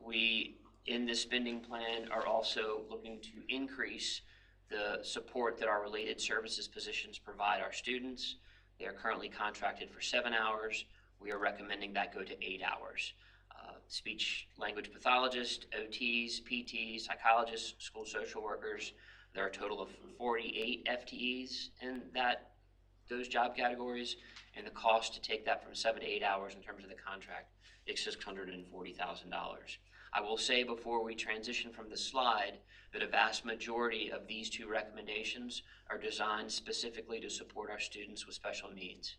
E: We, in this spending plan, are also looking to increase the support that our related services positions provide our students. They are currently contracted for 7 hours. We are recommending that go to 8 hours. Speech language pathologists, OTs, PTs, psychologists, school social workers. There are a total of 48 FTEs in those job categories, and the cost to take that from 7 to 8 hours in terms of the contract is $640,000. I will say before we transition from the slide that a vast majority of these 2 recommendations are designed specifically to support our students with special needs.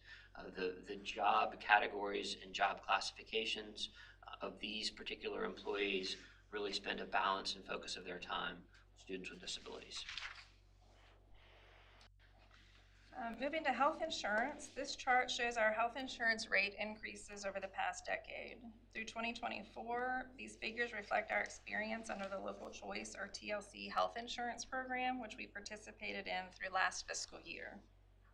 E: The job categories and job classifications of these particular employees really spend a balance and focus of their time with students with disabilities.
H: Moving to health insurance, this chart shows our health insurance rate increases over the past decade. Through 2024, these figures reflect our experience under the Local Choice or TLC health insurance program, which we participated in through last fiscal year.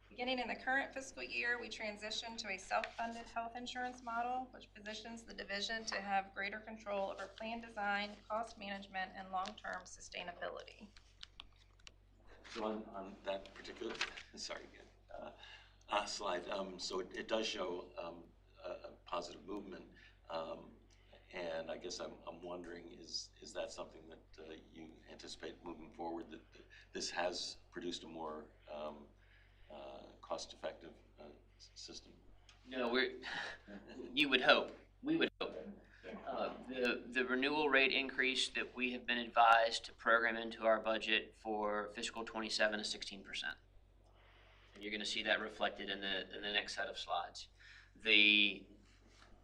H: Beginning in the current fiscal year, we transitioned to a self-funded health insurance model, which positions the division to have greater control over plan design, cost management, and long-term sustainability.
D: So on that particular, slide, so it does show a positive movement, and I guess I'm wondering, is that something that you anticipate moving forward, that this has produced a more cost-effective system?
E: No, you would hope. We would hope. The renewal rate increase that we have been advised to program into our budget for fiscal '27 is 16%. And you're gonna see that reflected in the next set of slides.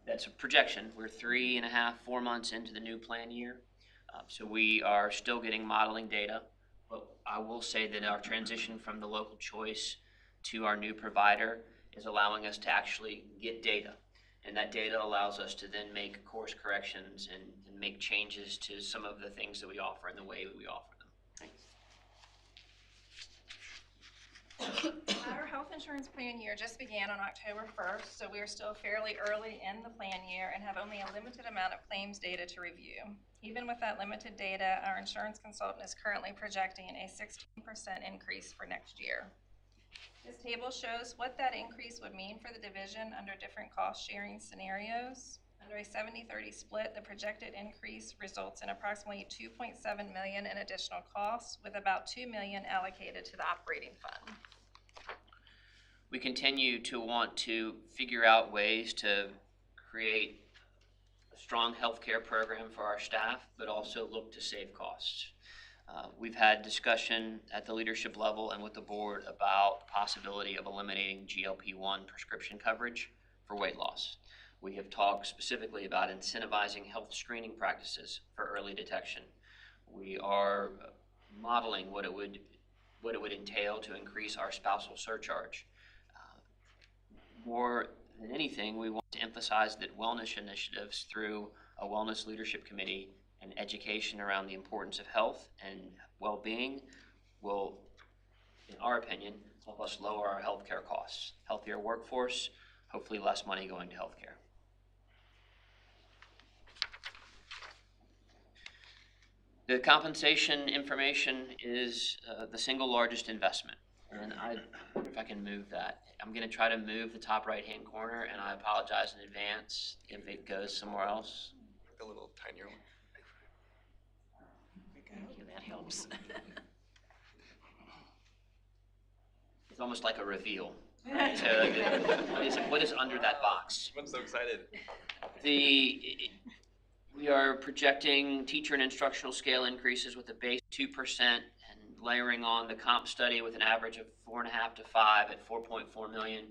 E: That's a projection. We're 3.5, 4 months into the new plan year. So we are still getting modeling data. But I will say that our transition from the local choice to our new provider is allowing us to actually get data. And that data allows us to then make course corrections and make changes to some of the things that we offer and the way that we offer them. Thanks.
H: Our health insurance plan year just began on October 1st, so we are still fairly early in the plan year and have only a limited amount of claims data to review. Even with that limited data, our insurance consultant is currently projecting a 16% increase for next year. This table shows what that increase would mean for the division under different cost-sharing scenarios. Under a 70-30 split, the projected increase results in approximately $2.7 million in additional costs, with about $2 million allocated to the operating fund.
E: We continue to want to figure out ways to create a strong healthcare program for our staff, but also look to save costs. We've had discussion at the leadership level and with the board about the possibility of eliminating GLP-1 prescription coverage for weight loss. We have talked specifically about incentivizing health screening practices for early detection. We are modeling what it would entail to increase our spousal surcharge. More than anything, we want to emphasize that wellness initiatives through a wellness leadership committee and education around the importance of health and well-being will, in our opinion, help us lower our healthcare costs. Healthier workforce, hopefully less money going to healthcare. The compensation information is the single largest investment. And I wonder if I can move that. I'm going to try to move the top right-hand corner, and I apologize in advance if it goes somewhere else.
I: A little tinier one.
G: Thank you, that helps.
E: It's almost like a reveal. Right? So what is under that box?
I: I'm so excited.
E: We are projecting teacher and instructional scale increases with a base 2% and layering on the comp study with an average of 4.5 to 5 at 4.4 million.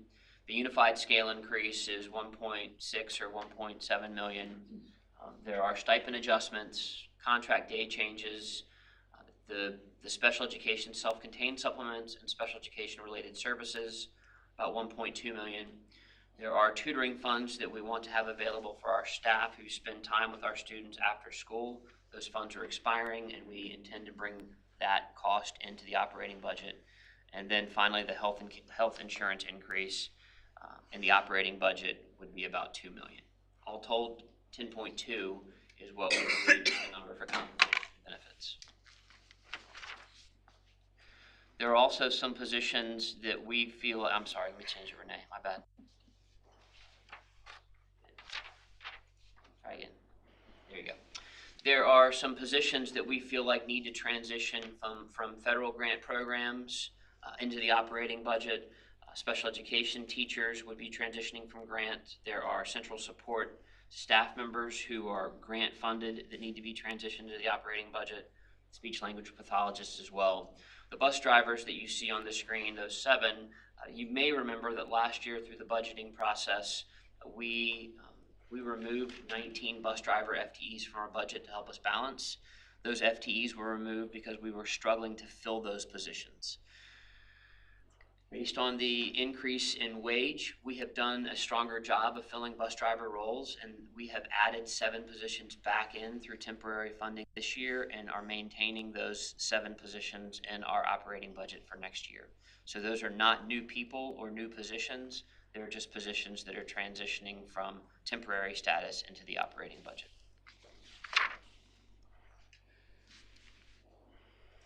E: The unified scale increase is 1.6 or 1.7 million. There are stipend adjustments, contract day changes, the special education self-contained supplements and special education related services, about 1.2 million. There are tutoring funds that we want to have available for our staff who spend time with our students after school. Those funds are expiring, and we intend to bring that cost into the operating budget. And then finally, the health insurance increase in the operating budget would be about $2 million. All told, 10.2 is what we believe is the number for compensation benefits. There are also some positions that we feel, I'm sorry, let me change it, Renee, my bad. Try again. There you go. There are some positions that we feel like need to transition from federal grant programs into the operating budget. Special education teachers would be transitioning from grant. There are central support staff members who are grant funded that need to be transitioned to the operating budget. Speech language pathologists as well. The bus drivers that you see on the screen, those 7, you may remember that last year through the budgeting process, we removed 19 bus driver FTEs from our budget to help us balance. Those FTEs were removed because we were struggling to fill those positions. Based on the increase in wage, we have done a stronger job of filling bus driver roles, and we have added 7 positions back in through temporary funding this year and are maintaining those 7 positions in our operating budget for next year. So those are not new people or new positions. They're just positions that are transitioning from temporary status into the operating budget.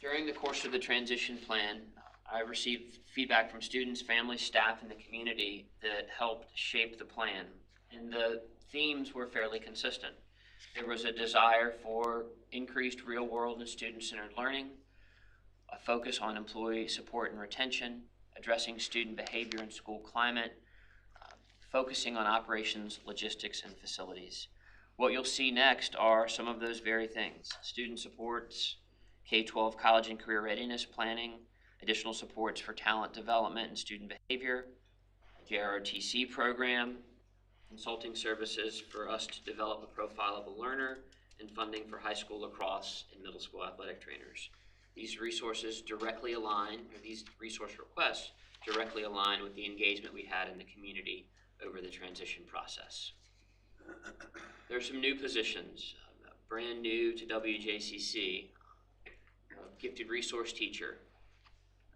E: During the course of the transition plan, I received feedback from students, families, staff, and the community that helped shape the plan. And the themes were fairly consistent. There was a desire for increased real-world and student-centered learning, a focus on employee support and retention, addressing student behavior and school climate, focusing on operations, logistics, and facilities. What you'll see next are some of those very things: student supports, K-12 college and career readiness planning, additional supports for talent development and student behavior, JROTC program, consulting services for us to develop a profile of a learner, and funding for high school lacrosse and middle school athletic trainers. These resources directly align, or these resource requests directly align with the engagement we had in the community over the transition process. There are some new positions, brand new to WJCC, gifted resource teacher.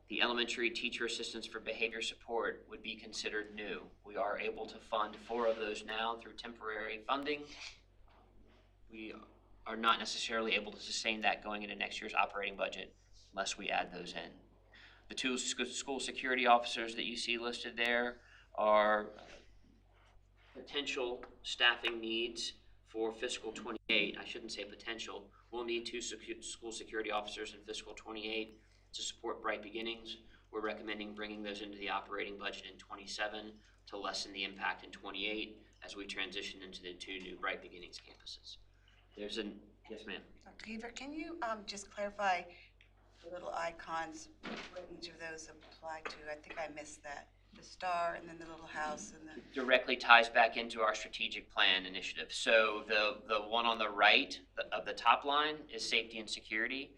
E: The elementary teacher assistants for behavior support would be considered new. We are able to fund 4 of those now through temporary funding. We are not necessarily able to sustain that going into next year's operating budget unless we add those in. The 2 school security officers that you see listed there are potential staffing needs for fiscal 28. I shouldn't say potential. We'll need 2 school security officers in fiscal 28 to support Bright Beginnings. We're recommending bringing those into the operating budget in 27 to lessen the impact in 28 as we transition into the 2 new Bright Beginnings campuses. Yes, ma'am.
I: Dr. Heaver, can you just clarify the little icons, what each of those apply to? I think I missed that. The star and then the little house and the...
E: Directly ties back into our strategic plan initiative. So the one on the right of the top line is safety and security.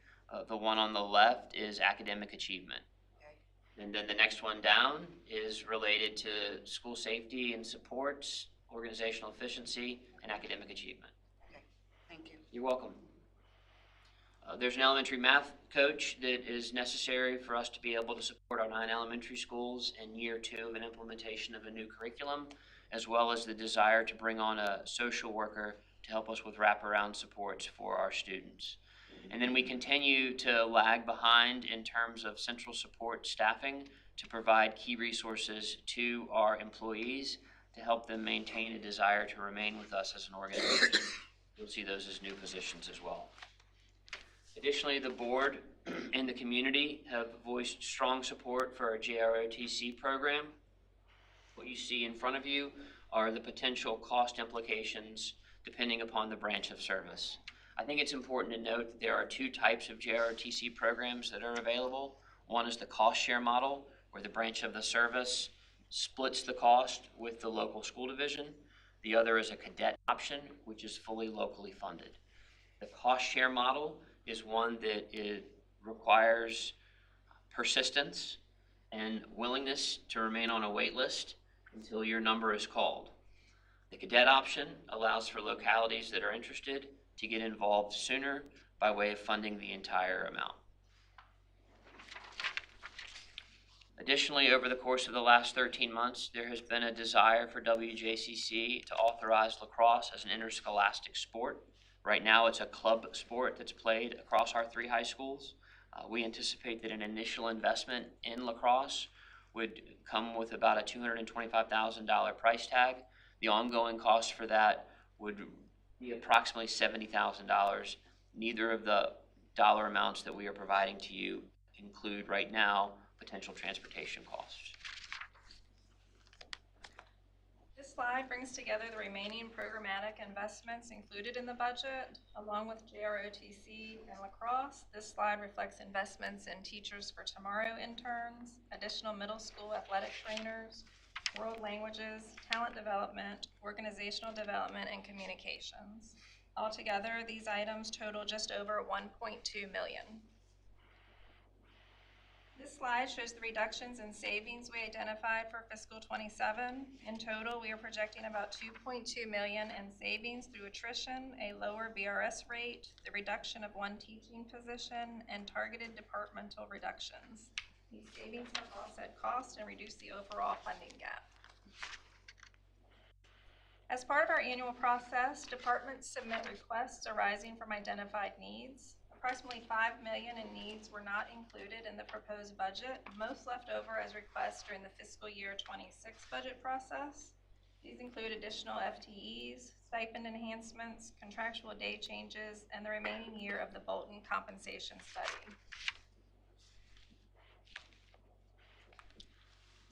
E: The one on the left is academic achievement. Okay. And then the next one down is related to school safety and supports, organizational efficiency, and academic achievement.
I: Okay, thank you.
E: You're welcome. There's an elementary math coach that is necessary for us to be able to support our 9 elementary schools in year 2 of an implementation of a new curriculum, as well as the desire to bring on a social worker to help us with wraparound supports for our students. And then we continue to lag behind in terms of central support staffing to provide key resources to our employees to help them maintain a desire to remain with us as an organization. You'll see those as new positions as well. Additionally, the board and the community have voiced strong support for our JROTC program. What you see in front of you are the potential cost implications depending upon the branch of service. I think it's important to note that there are 2 types of JROTC programs that are available. One is the cost share model, where the branch of the service splits the cost with the local school division. The other is a cadet option, which is fully locally funded. The cost share model is one that requires persistence and willingness to remain on a wait list until your number is called. The cadet option allows for localities that are interested to get involved sooner by way of funding the entire amount. Additionally, over the course of the last 13 months, there has been a desire for WJCC to authorize lacrosse as an interscholastic sport. Right now, it's a club sport that's played across our 3 high schools. We anticipate that an initial investment in lacrosse would come with about a $225,000 price tag. The ongoing cost for that would be approximately $70,000. Neither of the dollar amounts that we are providing to you include right now potential transportation costs.
H: This slide brings together the remaining programmatic investments included in the budget, along with JROTC and lacrosse. This slide reflects investments in Teachers for Tomorrow interns, additional middle school athletic trainers, world languages, talent development, organizational development, and communications. Altogether, these items total just over $1.2 million. This slide shows the reductions in savings we identified for fiscal 27. In total, we are projecting about $2.2 million in savings through attrition, a lower BRS rate, the reduction of 1 teaching position, and targeted departmental reductions. These savings have offset costs and reduced the overall funding gap. As part of our annual process, departments submit requests arising from identified needs. Approximately $5 million in needs were not included in the proposed budget, most left over as requests during the fiscal year 26 budget process. These include additional FTEs, stipend enhancements, contractual day changes, and the remaining year of the Bolton compensation study.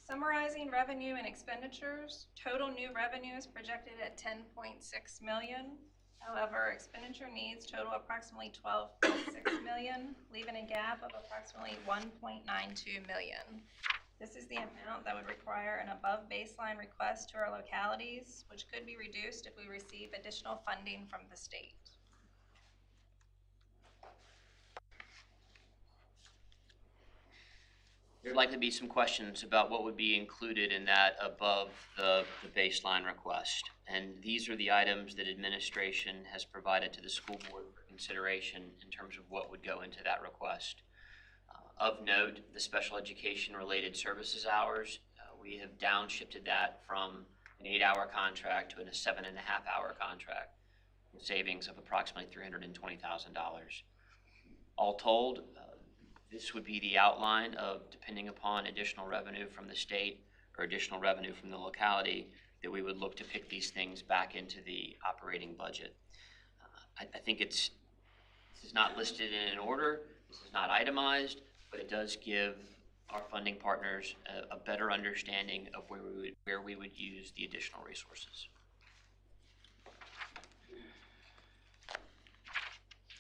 H: Summarizing revenue and expenditures, total new revenue is projected at $10.6 million. However, expenditure needs total approximately 12.6 million, leaving a gap of approximately 1.92 million. This is the amount that would require an above baseline request to our localities, which could be reduced if we receive additional funding from the state.
E: There'd likely be some questions about what would be included in that above the baseline request. And these are the items that administration has provided to the school board for consideration in terms of what would go into that request. Of note, the special education related services hours, we have downshifted that from an 8-hour contract to a 7.5-hour contract, with savings of approximately $320,000. All told, this would be the outline of, depending upon additional revenue from the state or additional revenue from the locality, that we would look to pick these things back into the operating budget. I think this is not listed in an order, this is not itemized, but it does give our funding partners a better understanding of where we would use the additional resources.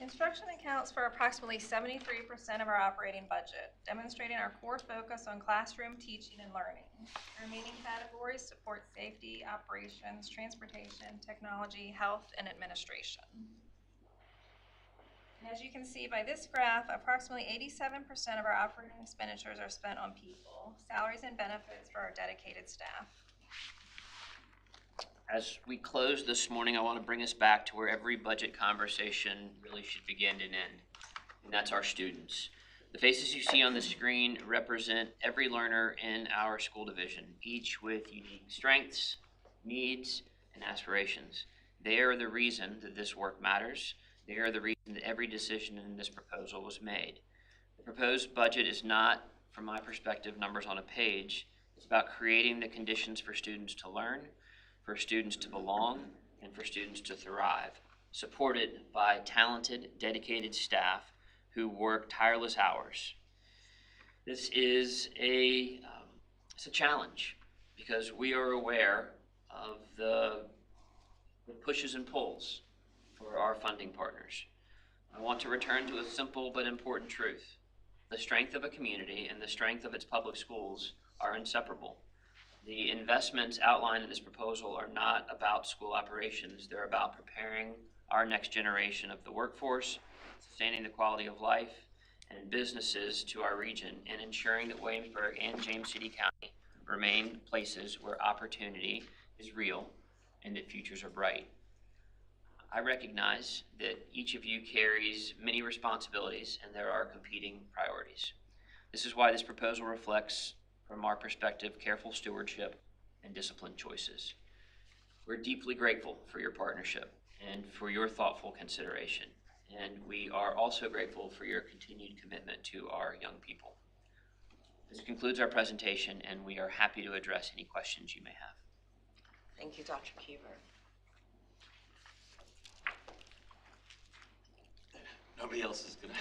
H: Instruction accounts for approximately 73% of our operating budget, demonstrating our core focus on classroom teaching and learning. The remaining categories support safety, operations, transportation, technology, health, and administration. And as you can see by this graph, approximately 87% of our operating expenditures are spent on people, salaries and benefits for our dedicated staff.
E: As we close this morning, I want to bring us back to where every budget conversation really should begin and end, and that's our students. The faces you see on the screen represent every learner in our school division, each with unique strengths, needs, and aspirations. They are the reason that this work matters. They are the reason that every decision in this proposal was made. The proposed budget is not, from my perspective, numbers on a page. It's about creating the conditions for students to learn, for students to belong, and for students to thrive, supported by talented, dedicated staff who work tireless hours. This is it's a challenge because we are aware of the pushes and pulls for our funding partners. I want to return to a simple but important truth. The strength of a community and the strength of its public schools are inseparable. The investments outlined in this proposal are not about school operations. They're about preparing our next generation of the workforce, sustaining the quality of life and businesses to our region, and ensuring that Williamsburg and James City County remain places where opportunity is real and that futures are bright. I recognize that each of you carries many responsibilities and there are competing priorities. This is why this proposal reflects, from our perspective, careful stewardship and disciplined choices. We're deeply grateful for your partnership and for your thoughtful consideration. And we are also grateful for your continued commitment to our young people. This concludes our presentation, and we are happy to address any questions you may have.
B: Thank you, Dr. Keever.
D: Nobody else is gonna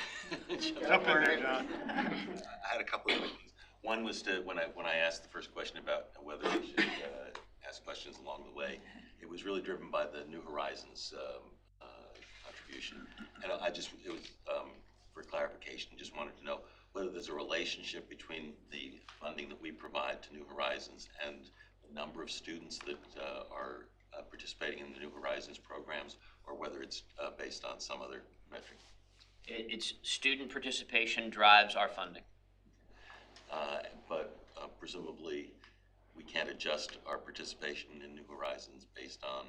A: Jump in there, John.
D: I had a couple of questions. One was when I asked the first question about whether we should ask questions along the way, it was really driven by the New Horizons contribution. And it was for clarification, just wanted to know whether there's a relationship between the funding that we provide to New Horizons and the number of students that are participating in the New Horizons programs, or whether it's based on some other metric.
E: It's student participation drives our funding.
D: But presumably, we can't adjust our participation in New Horizons based on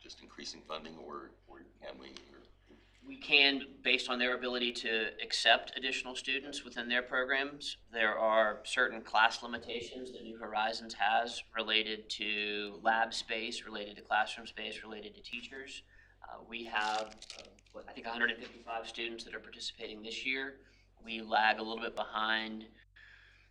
D: just increasing funding, or can we?
E: We can, based on their ability to accept additional students within their programs. There are certain class limitations that New Horizons has related to lab space, related to classroom space, related to teachers. We have, I think 155 students that are participating this year. We lag a little bit behind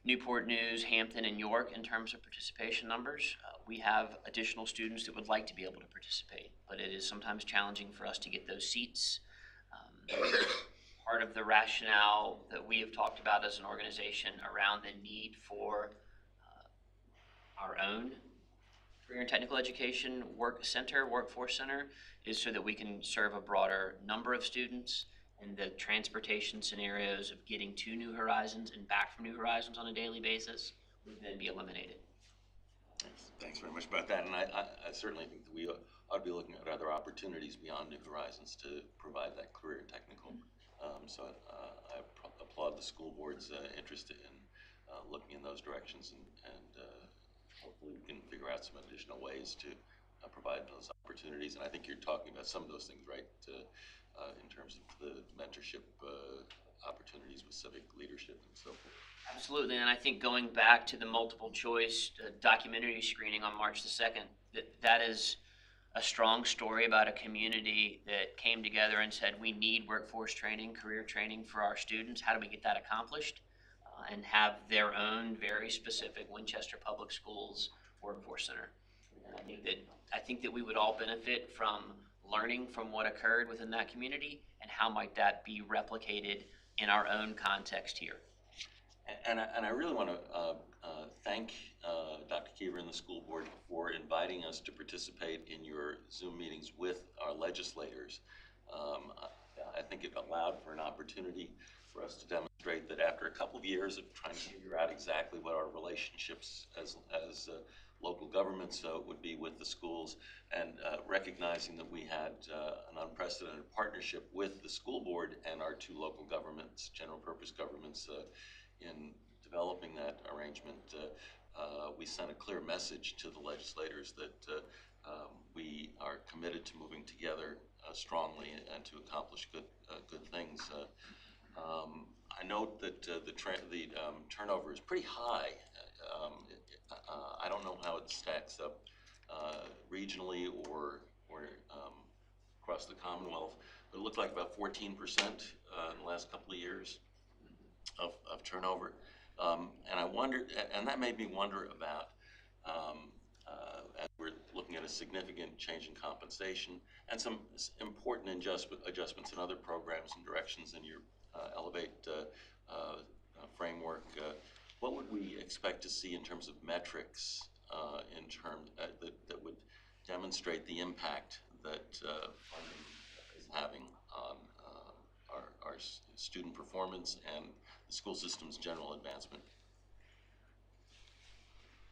E: Newport News, Hampton, and York in terms of participation numbers. We have additional students that would like to be able to participate, but it is sometimes challenging for us to get those seats. Part of the rationale that we have talked about as an organization around the need for our own Career and Technical Education Workforce Center, is so that we can serve a broader number of students, and the transportation scenarios of getting to New Horizons and back from New Horizons on a daily basis would then be eliminated.
D: Thanks very much about that, and I certainly think that we ought to be looking at other opportunities beyond New Horizons to provide that career and technical. So I applaud the school board's interest in looking in those directions, and hopefully we can figure out some additional ways to provide those opportunities. And I think you're talking about some of those things, right, in terms of the mentorship opportunities with civic leadership and so forth.
E: Absolutely, and I think going back to the multiple choice documentary screening on March the 2nd, that is a strong story about a community that came together and said, we need workforce training, career training for our students. How do we get that accomplished? And have their own very specific Winchester Public Schools Workforce Center. And I think that we would all benefit from learning from what occurred within that community and how might that be replicated in our own context here.
D: And I really want to thank Dr. Keever and the school board for inviting us to participate in your Zoom meetings with our legislators. I think it allowed for an opportunity for us to demonstrate that after a couple of years of trying to figure out exactly what our relationships as local governments would be with the schools, and recognizing that we had an unprecedented partnership with the school board and our two local governments, general purpose governments, in developing that arrangement, we sent a clear message to the legislators that we are committed to moving together strongly and to accomplish good things. I note that the turnover is pretty high. I don't know how it stacks up regionally or across the Commonwealth, but it looked like about 14% in the last couple of years of turnover. And I wondered, and that made me wonder about, as we're looking at a significant change in compensation and some important adjustments in other programs and directions in your Elevate framework, what would we expect to see in terms of metrics in terms that would demonstrate the impact that funding is having on our student performance and the school system's general advancement?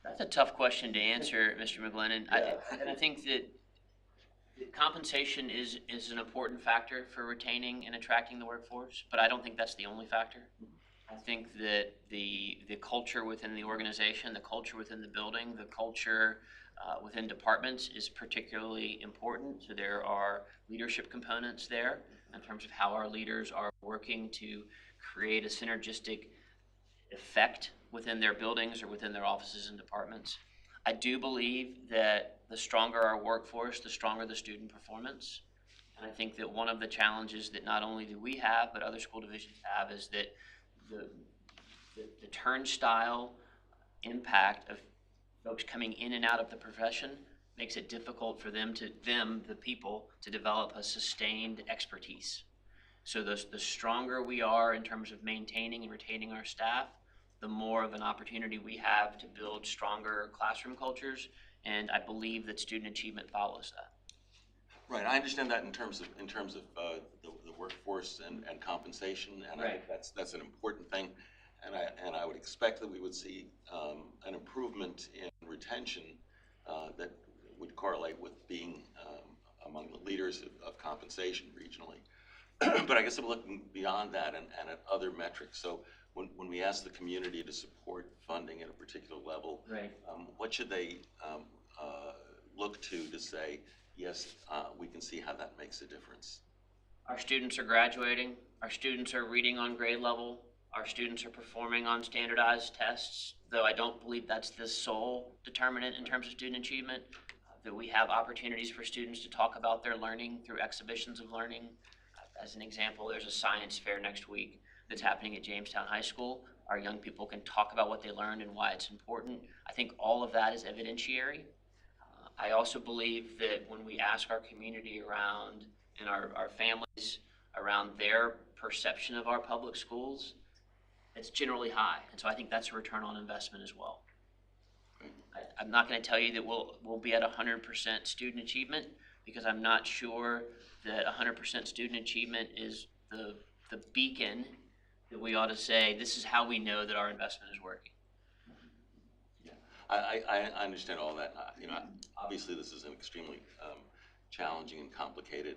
E: That's a tough question to answer, Mr. McGlennon.
D: Yeah.
E: I think that compensation is an important factor for retaining and attracting the workforce, but I don't think that's the only factor. I think that the culture within the organization, the culture within the building, the culture within departments is particularly important. So there are leadership components there in terms of how our leaders are working to create a synergistic effect within their buildings or within their offices and departments. I do believe that the stronger our workforce, the stronger the student performance. And I think that one of the challenges that not only do we have, but other school divisions have, is that the turnstile impact of folks coming in and out of the profession makes it difficult for the people, to develop a sustained expertise. So the stronger we are in terms of maintaining and retaining our staff, the more of an opportunity we have to build stronger classroom cultures, and I believe that student achievement follows that.
D: Right, I understand that in terms of the workforce and compensation, and I think that's an important thing, and I would expect that we would see an improvement in retention that would correlate with being among the leaders of compensation regionally. But I guess I'm looking beyond that and at other metrics. So when we ask the community to support funding at a particular level,
E: Right.
D: What should they look to say, yes, we can see how that makes a difference?
E: Our students are graduating, our students are reading on grade level, our students are performing on standardized tests, though I don't believe that's the sole determinant in terms of student achievement, that we have opportunities for students to talk about their learning through exhibitions of learning. As an example, there's a science fair next week that's happening at Jamestown High School. Our young people can talk about what they learned and why it's important. I think all of that is evidentiary. I also believe that when we ask our community around and our families around their perception of our public schools, it's generally high. And so I think that's a return on investment as well.
D: Great.
E: I'm not gonna tell you that we'll be at 100% student achievement, because I'm not sure that 100% student achievement is the beacon that we ought to say, this is how we know that our investment is working.
D: I understand all that. Obviously, this is an extremely challenging and complicated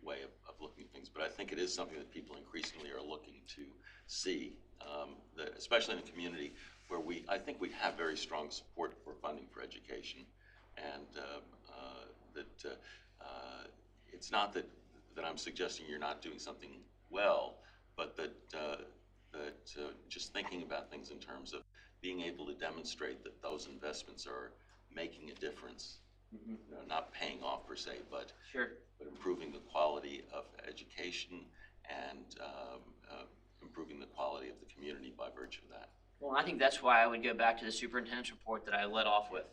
D: way of looking at things, but I think it is something that people increasingly are looking to see, that especially in a community where I think we have very strong support for funding for education, and that it's not that I'm suggesting you're not doing something well, but that just thinking about things in terms of being able to demonstrate that those investments are making a difference, not paying off per se, but improving the quality of education and improving the quality of the community by virtue of that.
E: Well, I think that's why I would go back to the superintendent's report that I led off with.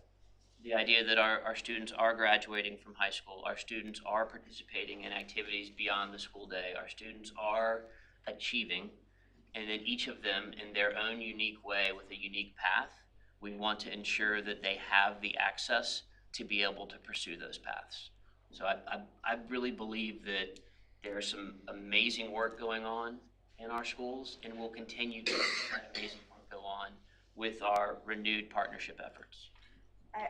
E: The idea that our students are graduating from high school, our students are participating in activities beyond the school day, our students are achieving, and then each of them in their own unique way with a unique path, we want to ensure that they have the access to be able to pursue those paths. So I really believe that there's some amazing work going on in our schools, and we'll continue to let that amazing work go on with our renewed partnership efforts.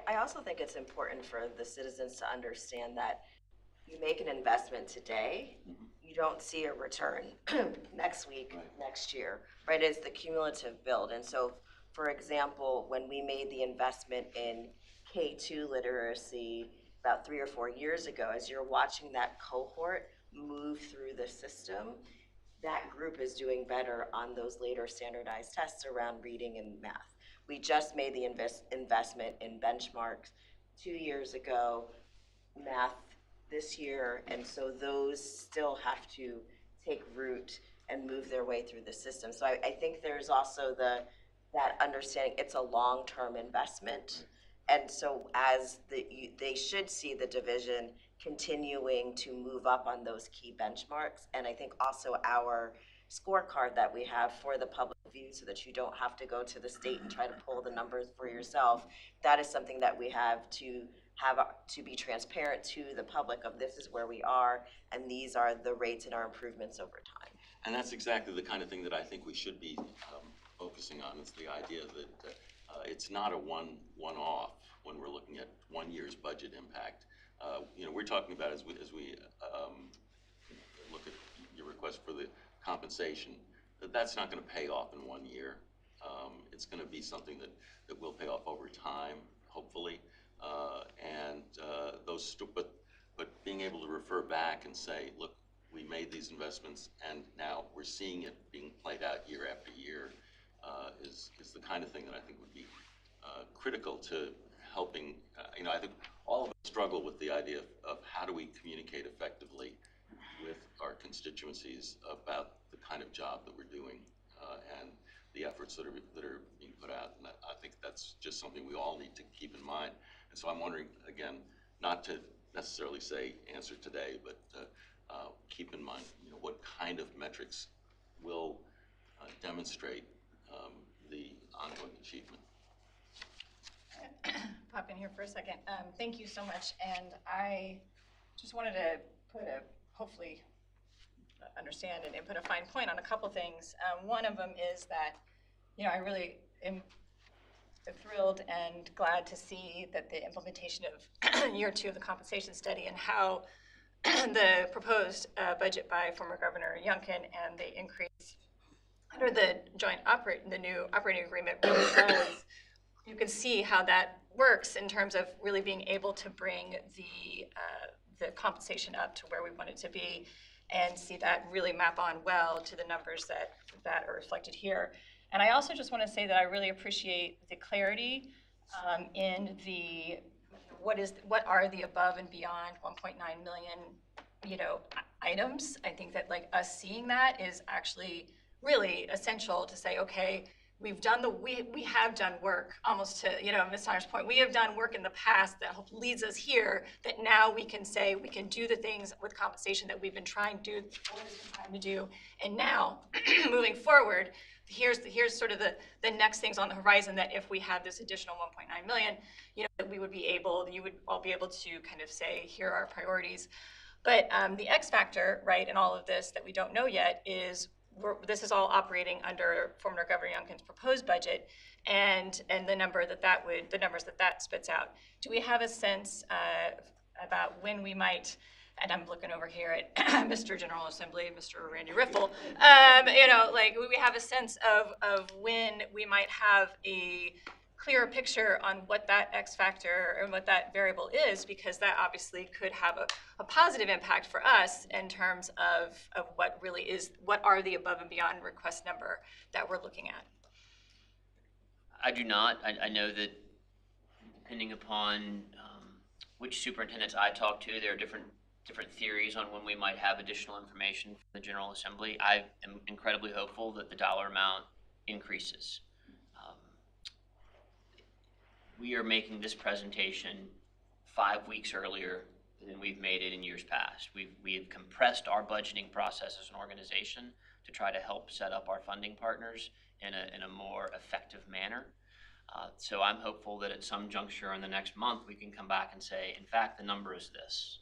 B: I also think it's important for the citizens to understand that you make an investment today, you don't see a return next week, next year, right? It's the cumulative build. And so, for example, when we made the investment in K2 literacy about 3 or 4 years ago, as you're watching that cohort move through the system, that group is doing better on those later standardized tests around reading and math. We just made the investment in benchmarks 2 years ago, math this year, and so those still have to take root and move their way through the system. So I think there's also that understanding it's a long-term investment, and so as they should see the division continuing to move up on those key benchmarks, and I think also our scorecard that we have for the public view so that you don't have to go to the state and try to pull the numbers for yourself. That is something that we have to be transparent to the public of this is where we are and these are the rates and our improvements over time.
D: And that's exactly the kind of thing that I think we should be focusing on. It's the idea that it's not a one-off when we're looking at 1 year's budget impact. We're talking about as we look at your request for the compensation, that's not going to pay off in 1 year. It's going to be something that will pay off over time, hopefully. But being able to refer back and say, look, we made these investments and now we're seeing it being played out year after year is the kind of thing that I think would be critical to helping. I think all of us struggle with the idea of how do we communicate effectively with our constituencies about the kind of job that we're doing and the efforts that are being put out. And I think that's just something we all need to keep in mind. And so I'm wondering, again, not to necessarily say answer today, but keep in mind, what kind of metrics will demonstrate the ongoing achievement.
H: Pop in here for a second. Thank you so much. And I just wanted to hopefully understand and put a fine point on a couple things. One of them is that, I really am thrilled and glad to see that the implementation of year 2 of the compensation study and how the proposed budget by former Governor Youngkin and the increase under the the new operating agreement really does. You can see how that works in terms of really being able to bring the compensation up to where we want it to be, and see that really map on well to the numbers that are reflected here. And I also just want to say that I really appreciate the clarity in the what are the above and beyond 1.9 million items. I think that us seeing that is actually really essential to say, okay, we have done work, almost to Ms. Tyner's point. We have done work in the past that leads us here. That now we can say we can do the things with compensation that we've been trying to do, and now moving forward,
G: here's sort of the next things on the horizon, that if we have this additional 1.9 million, that you would all be able to kind of say, here are our priorities. But the X factor, right, in all of this that we don't know yet is this is all operating under former Governor Youngkin's proposed budget, and the numbers that spits out. Do we have a sense about when we might? And I'm looking over here at Mr. General Assembly, Mr. Randy Riffle. We have a sense of when we might have a clearer picture on what that X factor and what that variable is, because that obviously could have a positive impact for us in terms of what are the above and beyond request number that we're looking at.
E: I do not. I know that depending upon which superintendents I talk to, there are different theories on when we might have additional information from the General Assembly. I am incredibly hopeful that the dollar amount increases. We are making this presentation 5 weeks earlier than we've made it in years past. We've compressed our budgeting process as an organization to try to help set up our funding partners in a more effective manner. So I'm hopeful that at some juncture in the next month, we can come back and say, in fact, the number is this.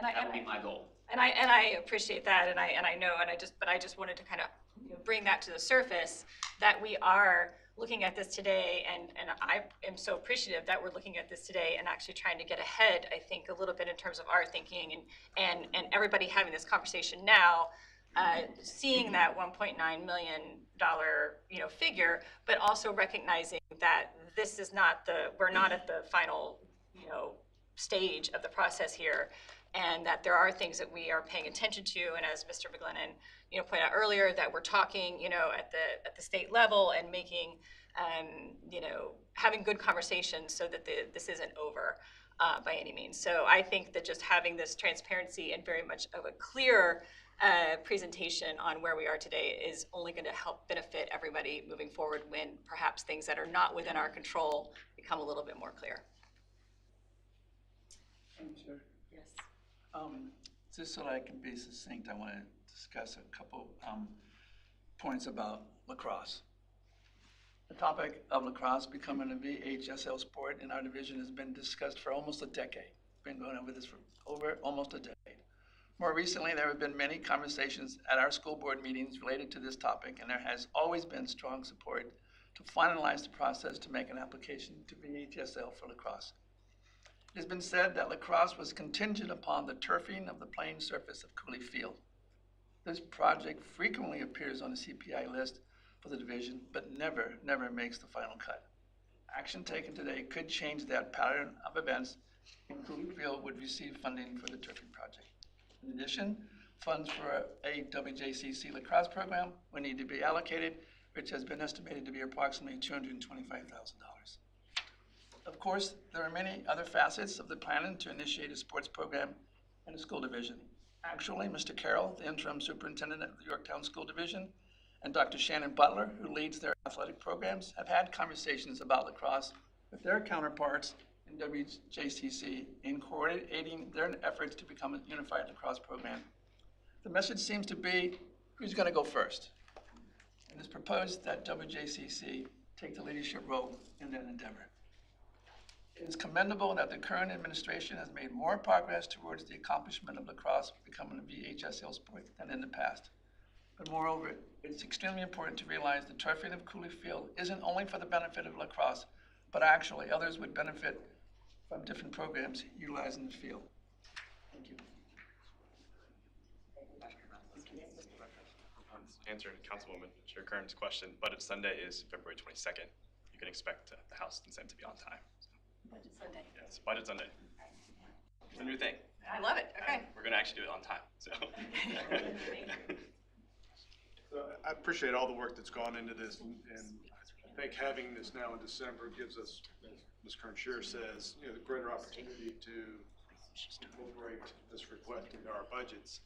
E: That would be my goal.
G: And I appreciate that, and I just wanted to kind of bring that to the surface, that we are looking at this today, and I am so appreciative that we're looking at this today and actually trying to get ahead, I think, a little bit in terms of our thinking, and everybody having this conversation now, seeing that $1.9 million figure, but also recognizing that this is we're not at the final stage of the process here, and that there are things that we are paying attention to, and as Mr. McGlennon pointed out earlier, that we're talking at the state level and making having good conversations so that this isn't over by any means. So I think that just having this transparency and very much of a clear presentation on where we are today is only going to help benefit everybody moving forward, when perhaps things that are not within our control become a little bit more clear.
J: Sure.
B: Yes.
J: Just so that I can be succinct, I want to discuss a couple points about lacrosse. The topic of lacrosse becoming a VHSL sport in our division has been discussed for almost a decade. Been going over this for over almost a decade. More recently, there have been many conversations at our school board meetings related to this topic, and there has always been strong support to finalize the process to make an application to VHSL for lacrosse. It has been said that lacrosse was contingent upon the turfing of the playing surface of Cooley Field. This project frequently appears on the CPI list for the division, but never makes the final cut. Action taken today could change that pattern of events, and Cooley Field would receive funding for the turfing project. In addition, funds for a WJCC lacrosse program will need to be allocated, which has been estimated to be approximately $225,000. Of course, there are many other facets of the planning to initiate a sports program in the school division. Actually, Mr. Carroll, the interim superintendent of the Yorktown School Division, and Dr. Shannon Butler, who leads their athletic programs, have had conversations about lacrosse with their counterparts in WJCC in coordinating their efforts to become a unified lacrosse program. The message seems to be, who's going to go first? It is proposed that WJCC take the leadership role in that endeavor. It is commendable that the current administration has made more progress towards the accomplishment of lacrosse becoming a VHSL sport than in the past. But moreover, it's extremely important to realize the turfing of Cooley Field isn't only for the benefit of lacrosse, but actually others would benefit from different programs utilizing the field. Thank you.
K: Answering Councilwoman Chair Kern's question, Budget Sunday is February 22nd. You can expect the House consent to be on time.
G: Budget Sunday.
K: Yes, Budget Sunday. It's a new thing.
G: I love it. Okay.
K: And we're going to actually do it on time. So.
A: So I appreciate all the work that's gone into this, and I think having this now in December gives us, as Ms. Kern-Shear says, the greater opportunity to incorporate this request into our budgets.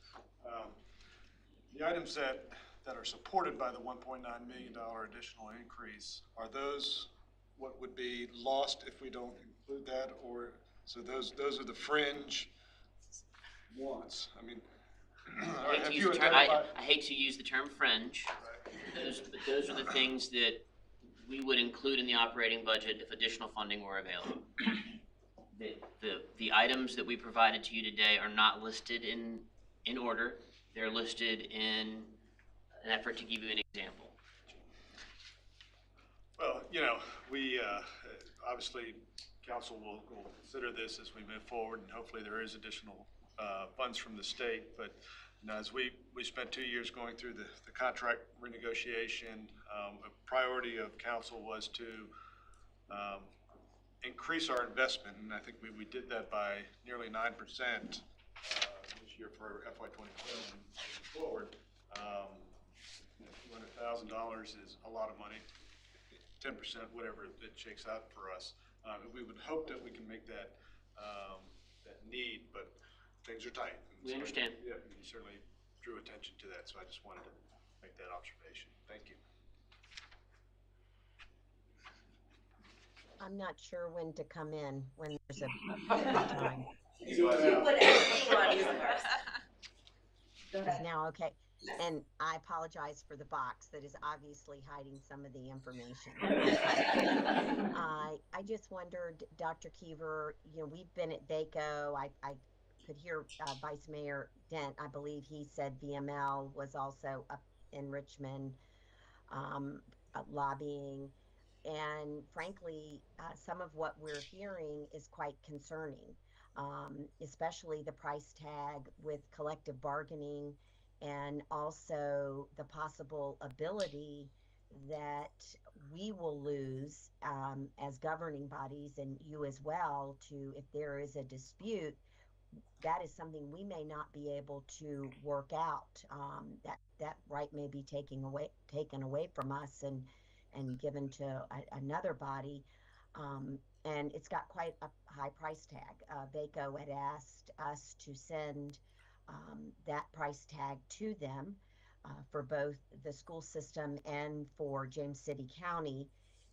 A: The items that are supported by the $1.9 million additional increase, are those what would be lost if we don't include that, or so those are the fringe wants? I mean,
E: I hate to use the term fringe, Those are the things that we would include in the operating budget if additional funding were available. The items that we provided to you today are not listed in order. They're listed in an effort to give you an example.
A: Well, we, obviously, council will consider this as we move forward, and hopefully there is additional funds from the state. But as we spent 2 years going through the contract renegotiation, a priority of council was to increase our investment, and I think we did that by nearly 9% this year for FY '24 and forward. $200,000 is a lot of money. 10%, whatever it shakes out for us. We would hope that we can make that need, but things are tight.
E: We understand.
A: Yeah, you certainly drew attention to that, so I just wanted to make that observation. Thank you.
L: I'm not sure when to come in, when there's a time.
B: Whatever you want, use the first. Go
L: Is
B: ahead.
L: now okay? And I apologize for the box that is obviously hiding some of the information. I just wondered, Dr. Keever, we've been at VACO. I could hear Vice Mayor Dent, I believe he said VML was also up in Richmond lobbying. And frankly, some of what we're hearing is quite concerning, especially the price tag with collective bargaining, and also the possible ability that we will lose as governing bodies, and you as well, to, if there is a dispute, that is something we may not be able to work out. That right may be taken away from us and given to another body. And it's got quite a high price tag. VACO had asked us to send that price tag to them for both the school system and for James City County.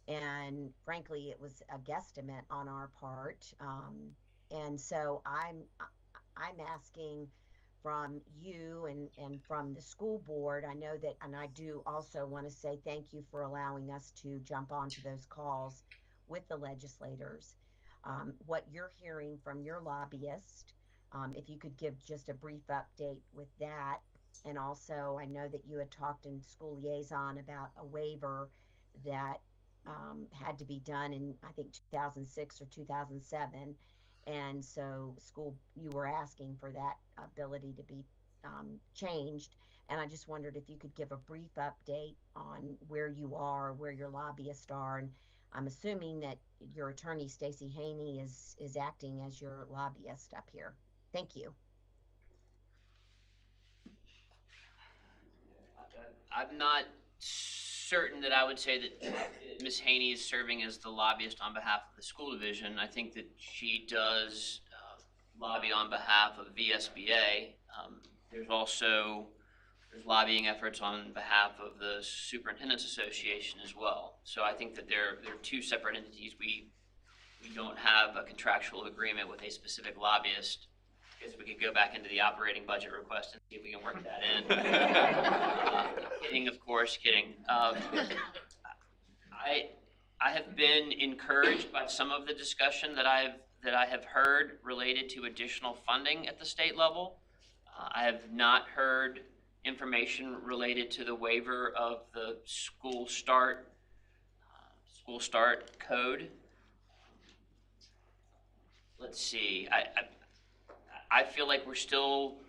L: And frankly, it was a guesstimate on our part. And so I'm asking from you and from the school board, I know that, and I do also want to say thank you for allowing us to jump onto those calls with the legislators. What you're hearing from your lobbyist, if you could give just a brief update with that. And also, I know that you had talked in school liaison about a waiver that had to be done in, I think, 2006 or 2007. And so you were asking for that ability to be changed. And I just wondered if you could give a brief update on where you are, where your lobbyists are. And I'm assuming that your attorney, Stacey Haney, is acting as your lobbyist up here. Thank you.
E: I'm not certain that I would say that Ms. Haney is serving as the lobbyist on behalf of the school division. I think that she does lobby on behalf of VSBA. There's lobbying efforts on behalf of the Superintendent's Association as well. So I think that they're two separate entities. We don't have a contractual agreement with a specific lobbyist. I guess we could go back into the operating budget request and see if we can work that in. Kidding, of course, kidding. I have been encouraged by some of the discussion that I have heard related to additional funding at the state level. I have not heard information related to the waiver of the school start code. Let's see. I feel like we're still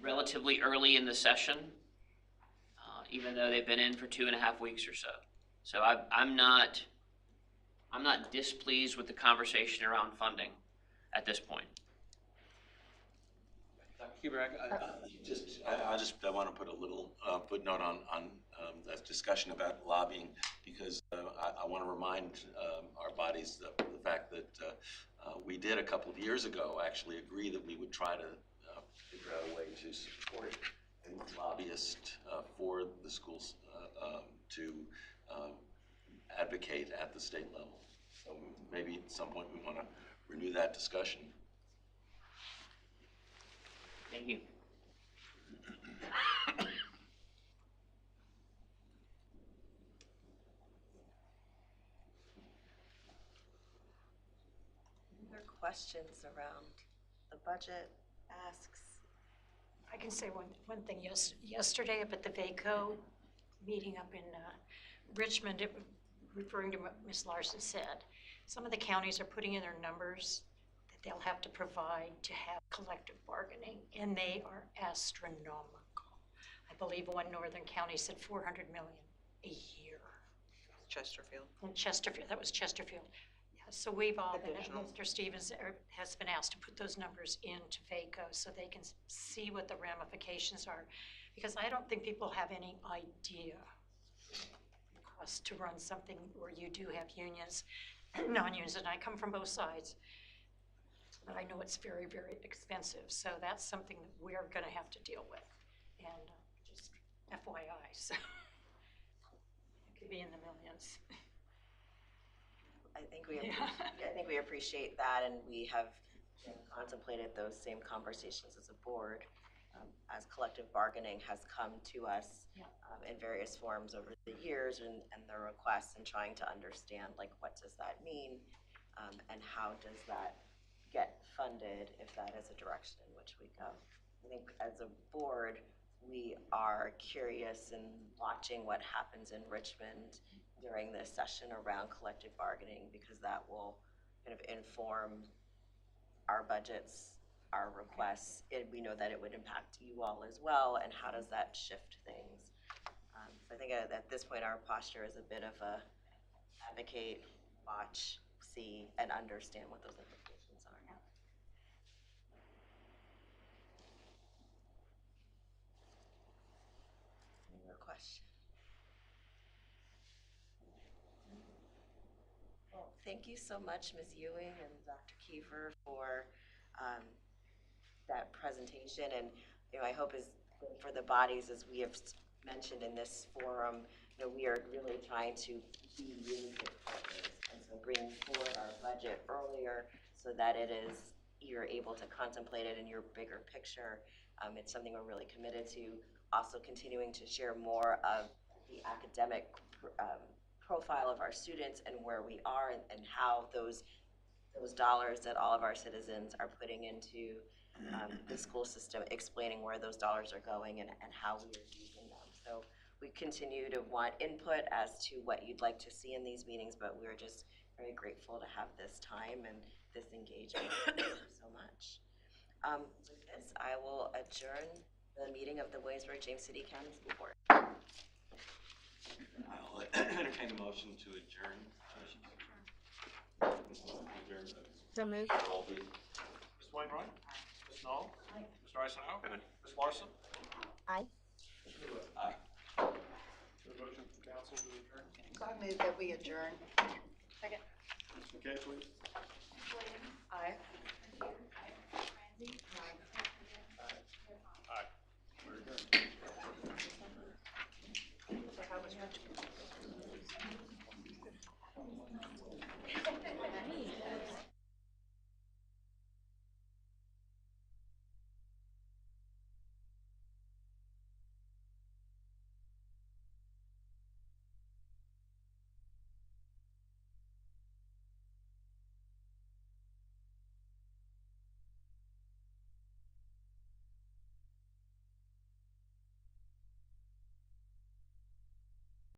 E: relatively early in the session, even though they've been in for 2.5 weeks or so. So I'm not displeased with the conversation around funding at this point.
D: Dr. Keever, I want to put a little footnote on that discussion about lobbying, because I want to remind our bodies of the fact that we did a couple of years ago actually agree that we would try to figure out a way to support a lobbyist for the schools to advocate at the state level. So maybe at some point we want to renew that discussion.
E: Thank you.
B: questions around the budget, asks?
M: I can say one thing. Yesterday up at the VACO meeting up in Richmond, referring to what Ms. Larson said, some of the counties are putting in their numbers that they'll have to provide to have collective bargaining, and they are astronomical. I believe one northern county said $400 million a year.
I: Chesterfield.
M: In Chesterfield, that was Chesterfield. Yeah, so we've all been,
I: Additional.
M: Mr. Stevens has been asked to put those numbers into VACO so they can see what the ramifications are. Because I don't think people have any idea the cost to run something where you do have unions, non-unions, and I come from both sides. But I know it's very, very expensive. So that's something that we're gonna have to deal with. And just FYI, so. It could be in the millions.
B: I think we,
M: Yeah.
B: I think we appreciate that, and we have contemplated those same conversations as a board, as collective bargaining has come to us
M: Yeah.
B: In various forms over the years, and the requests, and trying to understand, like, what does that mean, and how does that get funded if that is a direction in which we go. I think as a board, we are curious in watching what happens in Richmond during this session around collective bargaining, because that will kind of inform our budgets, our requests. We know that it would impact you all as well, and how does that shift things? So I think at this point, our posture is a bit of a advocate, watch, see, and understand what those implications are. Any more questions? Well, thank you so much, Ms. Ewing and Dr. Kiefer, for that presentation. And, I hope is for the bodies, as we have mentioned in this forum, we are really trying to be really good partners. And so bring forward our budget earlier so that you're able to contemplate it in your bigger picture. It's something we're really committed to. Also continuing to share more of the academic profile of our students and where we are, and how those dollars that all of our citizens are putting into the school system, explaining where those dollars are going and how we are using them. So we continue to want input as to what you'd like to see in these meetings, but we're just very grateful to have this time and this engagement. Thank you so much. With this, I will adjourn the meeting of the Williamsburg-James City County School Board.
D: I'll entertain a motion to adjourn.
L: So moved.
D: Roll, please.
A: Ms. Wainwright? Ms. Knoll? Mr. Eisenhower? Ms. Larson?
L: Aye.
D: Aye.
A: The motion from council to adjourn?
I: So I move that we adjourn.
A: Okay, please.
H: Williams,